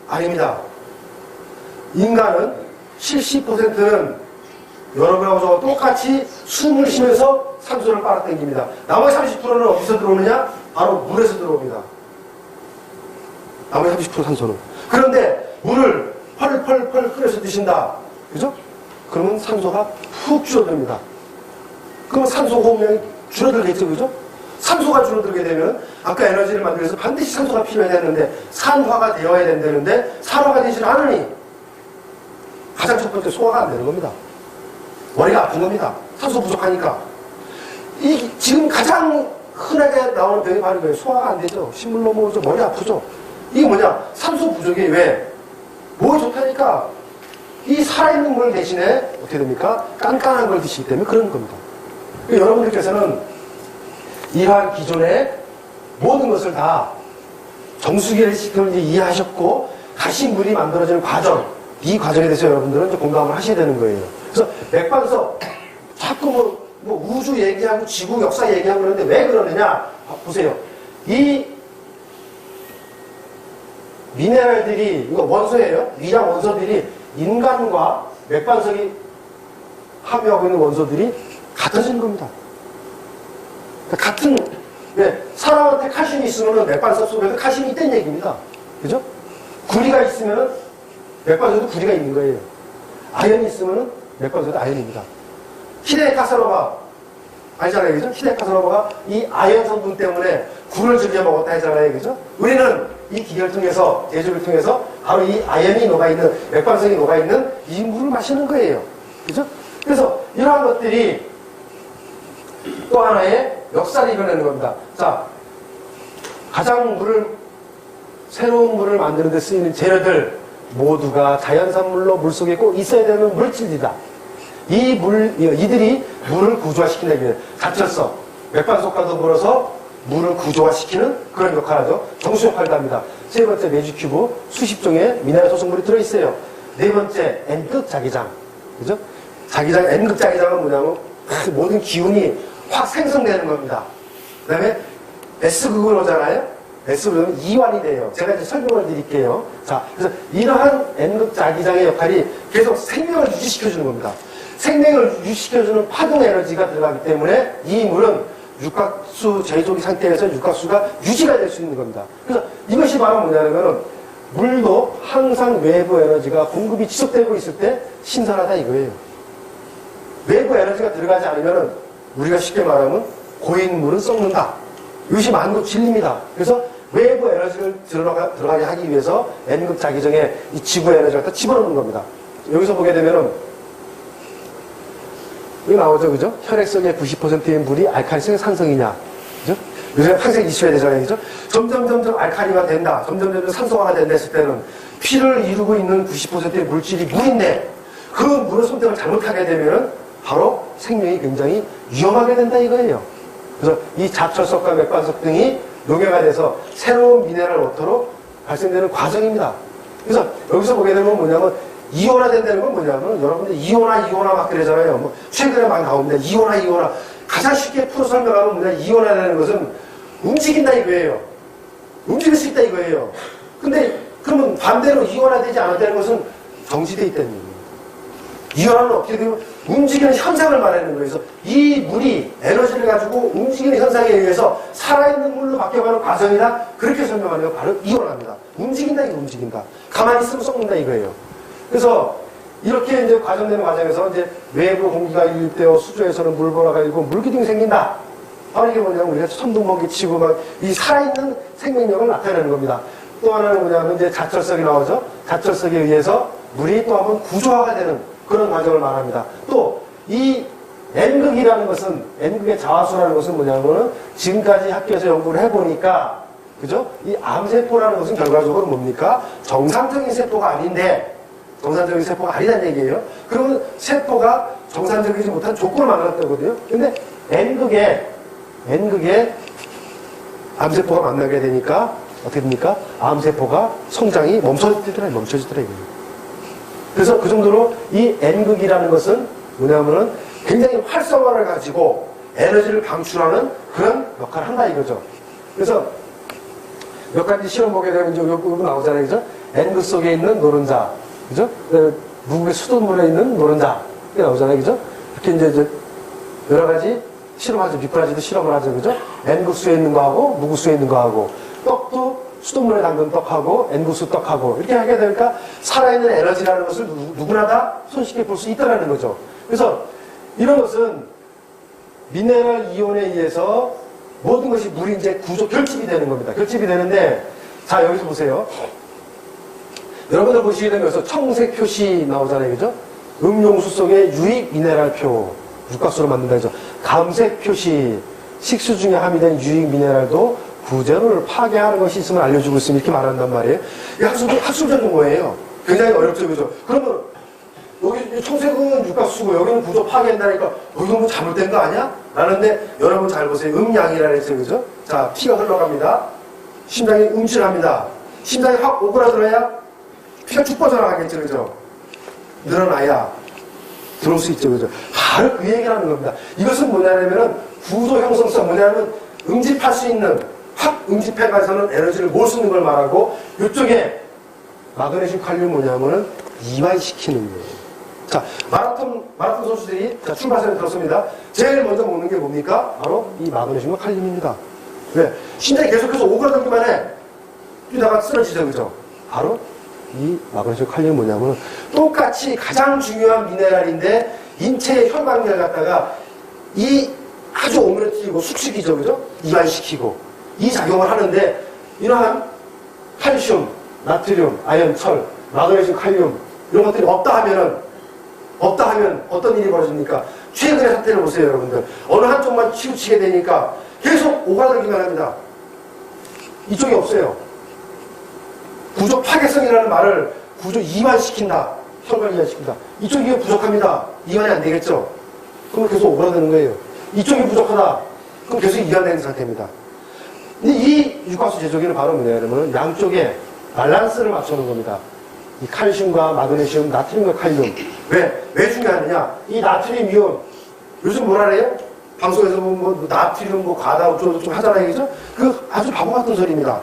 아닙니다. 인간은 70%는 여러분하고 저와 똑같이 숨을 쉬면서 산소를 빨아당깁니다. 나머지 30%는 어디서 들어오느냐? 바로 물에서 들어옵니다. 나머지 30% 산소는. 그런데 물을 펄펄펄 끓여서 드신다. 그죠? 그러면 산소가 푹 줄어듭니다. 그러면 산소 호흡량이 줄어들겠죠, 그죠? 산소가 줄어들게 되면 아까 에너지를 만들기 위해서 반드시 산소가 필요해야 되는데 산화가 되어야 된다는데 산화가 되지 않으니 가장 첫 번째 소화가 안 되는 겁니다. 머리가 아픈 겁니다. 산소 부족하니까. 지금 가장 흔하게 나오는 병이 바로 이거예요. 소화가 안 되죠. 신물 넘어오죠. 머리 아프죠. 이게 뭐냐? 산소 부족이 왜? 뭐 좋다니까? 이 살아있는 물 대신에 어떻게 됩니까? 깐깐한 걸 드시기 때문에 그런 겁니다. 여러분들께서는 이러한 기존의 모든 것을 다 정수기를 시스템을 이제 이해하셨고 다시 물이 만들어지는 과정, 이 과정에 대해서 여러분들은 이제 공감을 하셔야 되는 거예요. 그래서 맥반석 자꾸 뭐 우주 얘기하고 지구 역사 얘기하고 그러는데 왜 그러느냐? 보세요. 이 미네랄들이, 이거 원소예요. 위장 원소들이 인간과 맥반석이 함유하고 있는 원소들이 같아지는 겁니다. 그러니까 같은, 사람한테 칼슘이 있으면 맥반석 속에도 칼슘이 있다는 얘기입니다. 그죠? 구리가 있으면 맥반석에도 구리가 있는 거예요. 아연이 있으면 맥반석에도 아연입니다. 히데 카사노바, 알잖아요. 그죠? 히데 카사노바가 이 아연 성분 때문에 굴을 즐겨 먹었다 했잖아요. 그죠? 우리는 이 기계를 통해서, 제조를 통해서 바로 이 아연이 녹아있는, 맥반석이 녹아있는 이 물을 마시는 거예요. 그죠? 그래서 이러한 것들이 또 하나의 역사를 이뤄내는 겁니다. 자, 가장 새로운 물을 만드는 데 쓰이는 재료들 모두가 자연산물로 물속에 꼭 있어야 되는 물질이다. 이들이 물을 구조화시킨다. 자철석, 맥반석과 더불어서 물을 구조화시키는 그런 역할을 하죠. 정수 역할도 합니다. 세 번째, 매직큐브, 수십 종의 미네랄 소성물이 들어있어요. 네 번째, N극 자기장. 그죠? 자기장, N극 자기장은 뭐냐면 모든 기운이 확 생성되는 겁니다. 그 다음에 S극으로 오잖아요? S극은 이완이 돼요. 제가 이제 설명을 드릴게요. 자, 그래서 이러한 N극 자기장의 역할이 계속 생명을 유지시켜주는 겁니다. 생명을 유지시켜주는 파동 에너지가 들어가기 때문에 이 물은 육각수 제조기 상태에서 육각수가 유지가 될 수 있는 겁니다. 그래서 이것이 바로 뭐냐면 물도 항상 외부 에너지가 공급이 지속되고 있을 때 신선하다 이거예요. 외부 에너지가 들어가지 않으면 우리가 쉽게 말하면 고인 물은 썩는다. 이것이 만국 진리입니다. 그래서 외부 에너지를 들어가게 하기 위해서 N극 자기장에 이 지구 에너지를 갖다 집어넣는 겁니다. 여기서 보게 되면은 여기 나오죠, 그죠? 혈액 속의 90%의 물이 알칼리성 산성이냐, 그죠? 요새 항상 이슈가 되잖아요, 그죠? 점점 알칼리가 된다, 점점 산소화가 된다 했을 때는 피를 이루고 있는 90%의 물질이 물인데 그 물을 선택을 잘못하게 되면은 바로 생명이 굉장히 위험하게 된다 이거예요. 그래서 이 자철석과 맥반석 등이 농해가 돼서 새로운 미네랄 워터로 발생되는 과정입니다. 그래서 여기서 보게 되면 뭐냐면 이온화 된다는 건 뭐냐면 여러분들 이온화 막 그러잖아요. 뭐 최근에 막 나옵니다. 이온화 가장 쉽게 풀어 설명하면 뭐냐 이온화라는 것은 움직인다 이거예요. 움직일 수 있다 이거예요. 근데 그러면 반대로 이온화되지 않았다는 것은 정지되어 있다는 얘기예요. 이온화는 어떻게 되면 움직이는 현상을 말하는 거예요. 그래서 이 물이 에너지를 가지고 움직이는 현상에 의해서 살아있는 물로 바뀌어가는 과정이다. 그렇게 설명하는 게 바로 이온화입니다. 움직인다 이거 움직인다. 가만히 있으면 썩는다 이거예요. 그래서 이렇게 이제 과정되는 과정에서 이제 외부 공기가 유입되어 수조에서는 물보라가 일고 물기둥이 생긴다. 바로 이게 뭐냐면 우리가 천둥번개 치고 막 이 살아있는 생명력을 나타내는 겁니다. 또 하나는 뭐냐면 이제 자철석이 나오죠. 자철석에 의해서 물이 또 한번 구조화가 되는 그런 과정을 말합니다. 또 이 N극이라는 것은 N극의 자화수라는 것은 뭐냐면은 지금까지 학교에서 연구를 해보니까 그죠? 이 암세포라는 것은 결과적으로 뭡니까? 정상적인 세포가 아닌데 정상적인 세포가 아니라는 얘기예요. 그러면 세포가 정상적이지 못한 조건을 만들었다거든요. 근데 N극에 암세포가 만나게 되니까 어떻게 됩니까? 암세포가 성장이 멈춰지더라 이거예요. 그래서 그 정도로 이 N극이라는 것은 뭐냐면은 굉장히 활성화를 가지고 에너지를 방출하는 그런 역할을 한다 이거죠. 그래서 몇 가지 시험 보게 되면 이제 여기 나오잖아요. 그죠? N극 속에 있는 노른자. 그죠? 무국의 수돗물에 있는 노른자. 이게 나오잖아요. 그죠? 이렇게 이제 여러 가지 실험하죠. 미꾸라지도 실험을 하죠. 그죠? N극수에 있는 거하고 무국수에 있는 거하고 떡도 수돗물에 담근 떡하고 N극수 떡하고 이렇게 하게 되니까 살아있는 에너지라는 것을 누구나 다 손쉽게 볼 수 있다는 거죠. 그래서 이런 것은 미네랄 이온에 의해서 모든 것이 물이 이제 결집이 되는 겁니다. 결집이 되는데 자 여기서 보세요. 여러분들 보시게 되면 여기서 청색 표시 나오잖아요. 그죠? 음용수 속에 유익 미네랄표 육각수로 만든다 그죠? 감색 표시 식수 중에 함유된 유익 미네랄도 구제를 파괴하는 것이 있음을 알려주고 있으면 이렇게 말한단 말이에요. 이게 학술적 용어예요. 굉장히 어렵죠. 그죠? 그러면 여기 청색은 육각수고 여기는 구조 파괴한다니까 이거 뭐 잘못된 거 아니야? 라는데 여러분 잘 보세요. 음양이라 했어요. 그죠? 자, 피가 흘러갑니다. 심장이 움찔합니다. 심장이 확 오그라들어야 피가 쭉 뻗어나가겠죠. 그죠? 늘어나야 들어올 수 있죠. 그죠? 바로 그 얘기를 하는 겁니다. 이것은 뭐냐면은 구조 형성성 뭐냐면 응집할 수 있는 확 응집해가서는 에너지를 모을 수 있는 걸 말하고 이쪽에 마그네슘 칼륨 뭐냐면은 이완시키는 거예요. 자, 마라톤 선수들이 자, 출발선에 들었습니다. 제일 먼저 먹는 게 뭡니까? 바로 이 마그네슘과 칼륨입니다. 왜? 심장이 계속해서 오그라들기만 해. 뛰다가 쓰러지죠. 그죠? 바로 이 마그네슘 칼륨 뭐냐면 똑같이 가장 중요한 미네랄인데 인체의 혈관계를 갖다가 이 아주 오므려뜨리고 숙식이죠. 그죠? 이완시키고 이 작용을 하는데 이러한 칼슘, 나트륨, 아연, 철, 마그네슘, 칼륨 이런 것들이 없다 하면 어떤 일이 벌어집니까? 최근의 사태를 보세요. 여러분들. 어느 한쪽만 치우치게 되니까 계속 오가들기만 합니다. 이쪽이 없어요. 구조 파괴성이라는 말을 구조 이완시킨다. 혈관 이완시킨다. 이쪽이 부족합니다. 이완이 안 되겠죠? 그럼 계속 오그라드는 거예요. 이쪽이 부족하다. 그럼 계속 이완되는 상태입니다. 근데 이 육각수 제조기는 바로 뭐냐면 양쪽에 밸런스를 맞추는 겁니다. 이 칼슘과 마그네슘, 나트륨과 칼륨. 왜 중요하느냐? 이 나트륨 이온. 요즘 뭐라 그래요? 방송에서 뭐 나트륨 과다 어쩌고 하잖아요. 그죠? 그 아주 바보 같은 소리입니다.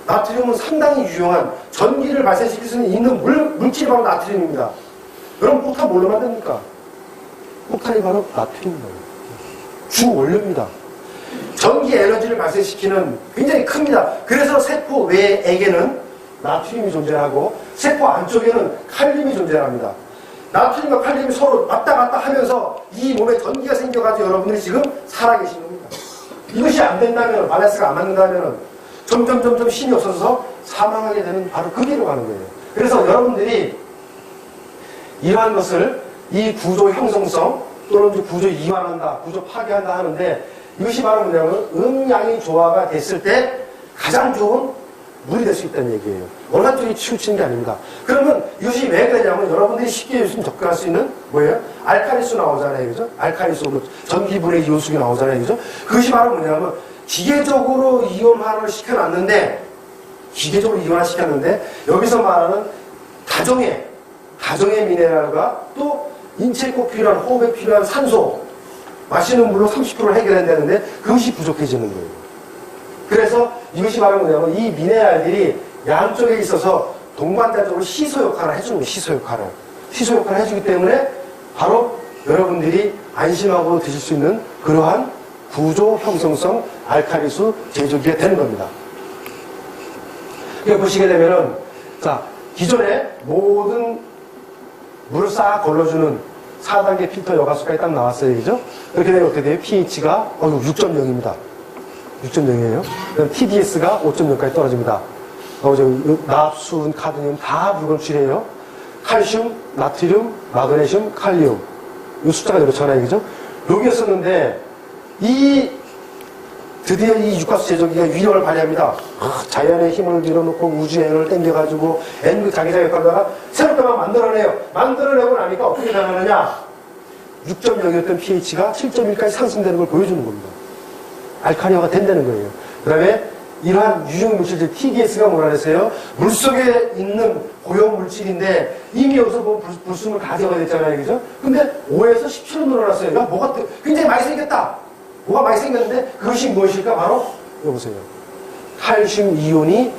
나트륨은 상당히 유용한 전기를 발생시킬 수 있는 물질이 바로 나트륨입니다. 그럼 폭탄 뭘로 만듭니까? 폭탄이 바로 나트륨입니다. 주 원료입니다. 전기 에너지를 발생시키는 굉장히 큽니다. 그래서 세포 외에게는 나트륨이 존재하고 세포 안쪽에는 칼륨이 존재합니다. 나트륨과 칼륨이 서로 왔다 갔다 하면서 이 몸에 전기가 생겨가지고 여러분들이 지금 살아계신 겁니다. 이것이 안 된다면, 밸런스가 안 맞는다면 점점 힘이 없어서 사망하게 되는 바로 그 길로 가는 거예요. 그래서 여러분들이 이러한 것을 이 구조 형성성 또는 구조 이완한다, 구조 파괴한다 하는데 이것이 바로 뭐냐면 음양이 조화가 됐을 때 가장 좋은 물이 될 수 있다는 얘기예요. 어느 한쪽이 치우치는 게 아닙니다. 그러면 이것이 왜 그러냐면 여러분들이 쉽게 요즘 접근할 수 있는 뭐예요? 알칼리수 나오잖아요. 그죠? 알칼리수, 전기분해 이온수기 나오잖아요. 그죠? 그것이 바로 뭐냐면 기계적으로 이온화를 시켜놨는데 여기서 말하는 다종의 미네랄과 또 인체에 꼭 필요한 호흡에 필요한 산소 마시는 물로 30%를 해결한다는데 그것이 부족해지는 거예요. 그래서 이것이 바로 뭐냐면 이 미네랄들이 양쪽에 있어서 동반자적으로 시소 역할을 해주는 거예요. 시소 역할을 해주기 때문에 바로 여러분들이 안심하고 드실 수 있는 그러한 구조 형성성 알칼리수 제조기가 되는 겁니다. 이거 보시게 되면은 자, 기존에 모든 물을 싹 걸러주는 4단계 필터 여가수까지 딱 나왔어요. 그죠? 그렇게 되면 어떻게 돼요? pH가 6.0입니다. 6.0이에요. 그다음 TDS가 5.0까지 떨어집니다. 납, 수은, 카드뮴 다 불검출이에요. 칼슘, 나트륨, 마그네슘, 칼륨. 이 숫자가 이렇잖아요. 그죠? 여기였었는데 드디어 이 육각수 제조기가 위력을 발휘합니다. 자연의 힘을 밀어놓고 우주의 힘을 땡겨가지고 N 자기자기 역할다가 새롭게만 만들어내요. 만들어내고 나니까 어떻게 변하느냐? 6.0이었던 pH가 7.1까지 상승되는 걸 보여주는 겁니다. 알칼리화가 된다는 거예요. 그 다음에 이러한 유용 물질들 TDS가 뭐라 그랬어요? 물속에 있는 고용 물질인데 이미 여기서 보면 불순물 가져가 됐잖아요. 그죠? 근데 5에서 17로 늘어났어요. 야, 뭐가 굉장히 많이 생겼다. 뭐가 많이 생겼는데 그것이 무엇일까? 바로 이거 보세요. 칼슘 이온이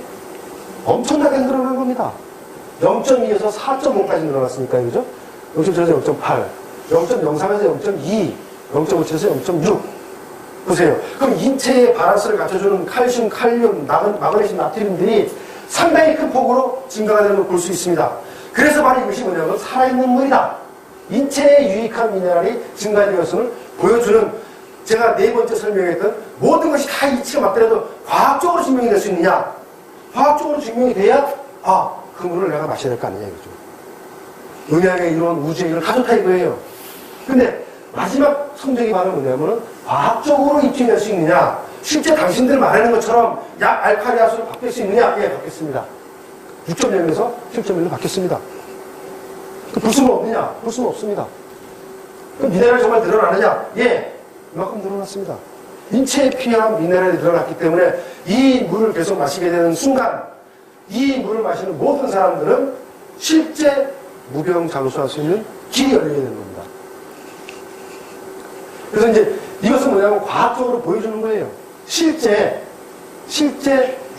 엄청나게 늘어난 겁니다. 0.2에서 4.5까지 늘어났으니까요. 그죠? 0.7에서 0.8, 0.03에서 0.2, 0.57에서 0.6. 보세요. 그럼 인체의 바란스를 갖춰주는 칼슘, 칼륨, 마그네슘, 나트륨들이 상당히 큰 폭으로 증가가 되는 걸 볼 수 있습니다. 그래서 바로 이것이 뭐냐면 살아있는 물이다. 인체에 유익한 미네랄이 증가되었음을 보여주는 제가 네 번째 설명했던 모든 것이 다 이치가 맞더라도 과학적으로 증명이 될 수 있느냐? 과학적으로 증명이 돼야 그 물을 내가 마셔야 될 거 아니냐 이거죠. 음양에 이런 우주에 이런 다 좋다 이거예요. 근데 마지막 성적이 바로 뭐냐면은 과학적으로 입증될 수 있느냐? 실제 당신들 말하는 것처럼 알칼리아수로 바뀔 수 있느냐? 예, 바뀌었습니다. 6.0에서 7.1로 바뀌었습니다. 볼 수는 없느냐? 볼 수는 없습니다. 그럼 미네랄이 정말 늘어나느냐? 예, 이만큼 늘어났습니다. 인체에 필요한 미네랄이 늘어났기 때문에 이 물을 계속 마시게 되는 순간 이 물을 마시는 모든 사람들은 실제 무병장수할 수 있는 길이 열리게 되는 겁니다. 그래서 이제 이것은 뭐냐면 과학적으로 보여주는 거예요. 실제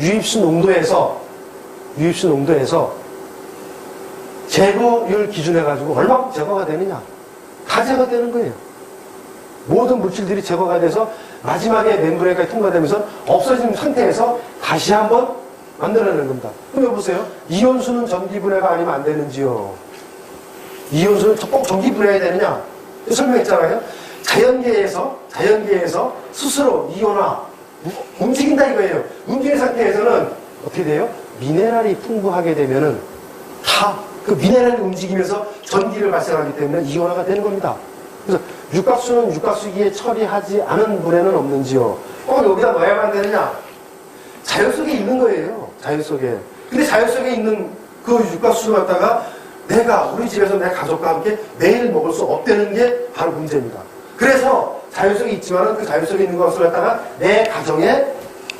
유입수 농도에서 제거율 기준해가지고 얼마큼 제거가 되느냐? 다 제거되는 거예요. 모든 물질들이 제거가 돼서 마지막에 멤브레인까지 통과되면서 없어진 상태에서 다시 한번 만들어내는 겁니다. 그럼 여보세요. 이온수는 전기분해가 아니면 안 되는지요? 이온수는 꼭 전기분해야 되느냐? 설명했잖아요. 자연계에서 스스로 이온화 움직인다 이거예요. 움직이는 상태에서는 어떻게 돼요? 미네랄이 풍부하게 되면은 다 그 미네랄이 움직이면서 전기를 발생하기 때문에 이온화가 되는 겁니다. 그래서 육각수는 육각수기에 처리하지 않은 물에는 없는지요? 꼭 여기다 넣어야만 되느냐? 자연 속에 있는 거예요. 자연 속에. 근데 자연 속에 있는 그 육각수를 갖다가 내가 우리 집에서 내 가족과 함께 매일 먹을 수 없다는 게 바로 문제입니다. 그래서 자연 속에 있지만은 그 자연 속에 있는 것을 갖다가 내 가정에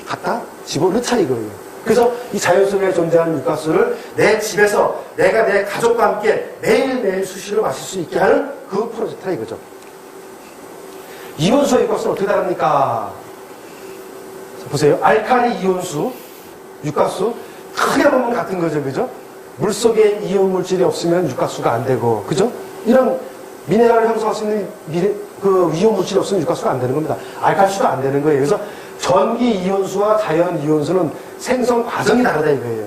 갖다 집어넣자 이거예요. 그래서 이 자연 속에 존재하는 육각수를 내 집에서 내가 내 가족과 함께 매일매일 수시로 마실 수 있게 하는 그 프로젝트다 이거죠. 이온수와 육각수는 어떻게 다릅니까? 보세요. 알칼리 이온수, 육각수 크게 보면 같은 거죠. 그죠? 물속에 이온 물질이 없으면 육각수가 안 되고 그죠? 이런 미네랄을 형성할 수 있는 그 이온 물질이 없으면 육각수가 안 되는 겁니다. 알칼리수가 안 되는 거예요. 그래서 전기 이온수와 자연 이온수는 생성 과정이 다르다 이거예요.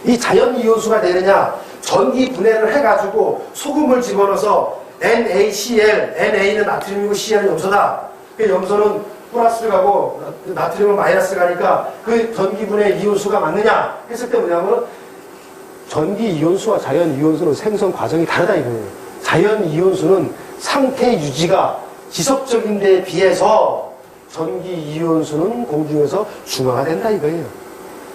이 자연 이온수가 되느냐? 전기 분해를 해가지고 소금을 집어넣어서 NaCl, Na는 나트륨이고 Cl은 염소다. 그 염소는 플러스 가고 나트륨은 마이너스 가니까 그 전기 분해 이온수가 맞느냐? 했을 때 뭐냐면 전기 이온수와 자연 이온수는 생성 과정이 다르다 이거예요. 자연 이온수는 상태 유지가 지속적인 데에 비해서 전기 이온수는 공중에서 중화가 이거예요.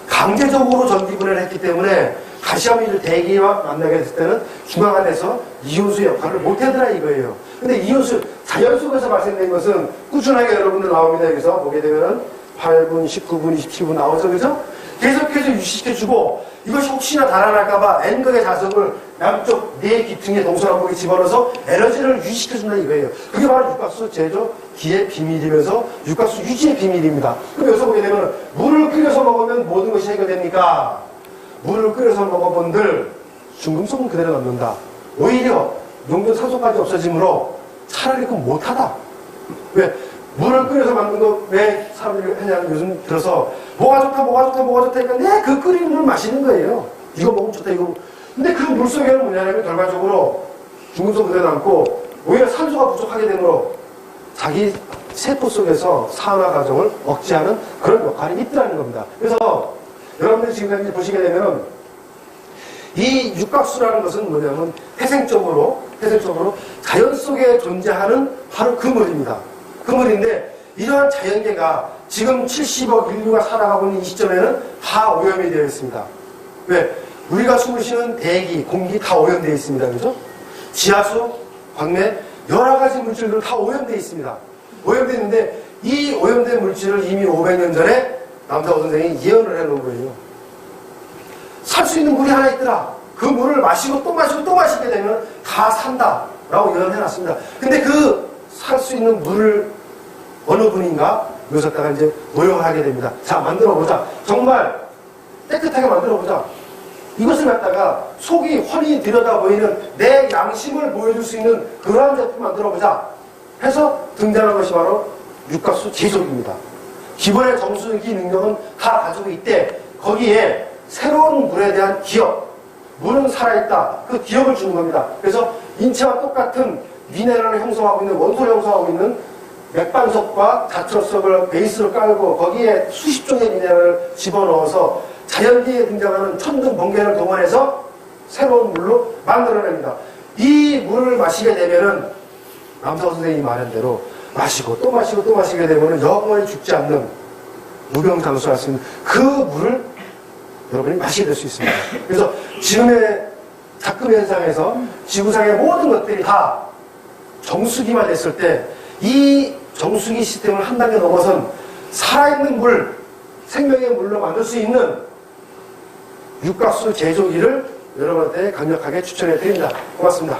강제적으로 전기 분해를 했기 때문에 다시 한번 이 대기와 만나게 됐을 때는 중화가 돼서 이온수의 역할을 못하더라 이거예요. 근데 이온수, 자연 속에서 발생된 것은 꾸준하게 여러분들 나옵니다. 여기서 보게 되면은 8분, 19분, 27분 나오죠. 그죠? 계속해서 유지시켜주고 이것이 혹시나 달아날까봐 N극의 자석을 양쪽 네 기퉁에 동서남북에 집어넣어서 에너지를 유지시켜준다 이거예요. 그게 바로 육각수 제조 기의 비밀이면서 육각수 유지의 비밀입니다. 그럼 여기서 보게 되면 물을 끓여서 먹으면 모든 것이 해결됩니까? 물을 끓여서 먹어본들 중금속은 그대로 남는다. 오히려 용존 산소까지 없어지므로 차라리 그건 못하다. 왜? 물을 끓여서 만든 거 왜 사람들이 하냐면 요즘 들어서 뭐가 좋다 그러니까 네, 그 끓이는 물 마시는 거예요. 이거 먹으면 좋다 이거. 근데 그 물 속에는 뭐냐면 결과적으로 중금속 그대로 남고 오히려 산소가 부족하게 되므로 자기 세포 속에서 산화 과정을 억제하는 그런 역할이 있더라는 겁니다. 그래서 여러분들이 지금까지 보시게 되면 이 육각수라는 것은 뭐냐면 태생적으로 자연 속에 존재하는 바로 그 물입니다. 그 물인데 이러한 자연계가 지금 70억 인류가 살아가고 있는 이 시점에는 다 오염이 되어 있습니다. 왜? 우리가 숨을 쉬는 대기, 공기 다 오염되어 있습니다. 그죠? 지하수, 광맥, 여러 가지 물질들 다 오염되어 있습니다. 오염되어 있는데 이 오염된 물질을 이미 500년 전에 남자호 선생이 예언을 해놓은 거예요. 살 수 있는 물이 하나 있더라. 그 물을 마시고 또 마시고 또 마시게 되면 다 산다. 라고 예언해놨습니다. 근데 그 살 수 있는 물을 어느 분인가 묘사다가 이제 노력을 하게 됩니다. 자, 만들어보자. 정말 깨끗하게 만들어보자. 이것을 갖다가 속이 훤히 들여다 보이는 내 양심을 보여줄 수 있는 그러한 제품 만들어보자. 해서 등장한 것이 바로 육각수 제조기입니다. 기본의 정수기 능력은 다 가지고 있대. 거기에 새로운 물에 대한 기억, 물은 살아있다. 그 기억을 주는 겁니다. 그래서 인체와 똑같은 미네랄을 형성하고 있는, 원소를 형성하고 있는 맥반석과 자초석을 베이스로 깔고 거기에 수십 종의 미네랄을 집어넣어서 자연계에 등장하는 천둥, 번개를 동원해서 새로운 물로 만들어냅니다. 이 물을 마시게 되면은 남사호 선생님이 말한 대로 마시고 또 마시고 또 마시게 되면은 영원히 죽지 않는 무병장수할 수 있는 그 물을 여러분이 마시게 될 수 있습니다. 그래서 지금의 작금 현상에서 지구상의 모든 것들이 다 정수기만 됐을 때 이 정수기 시스템을 한 단계 넘어선 살아있는 물, 생명의 물로 만들 수 있는 육각수 제조기를 여러분한테 강력하게 추천해 드립니다. 고맙습니다.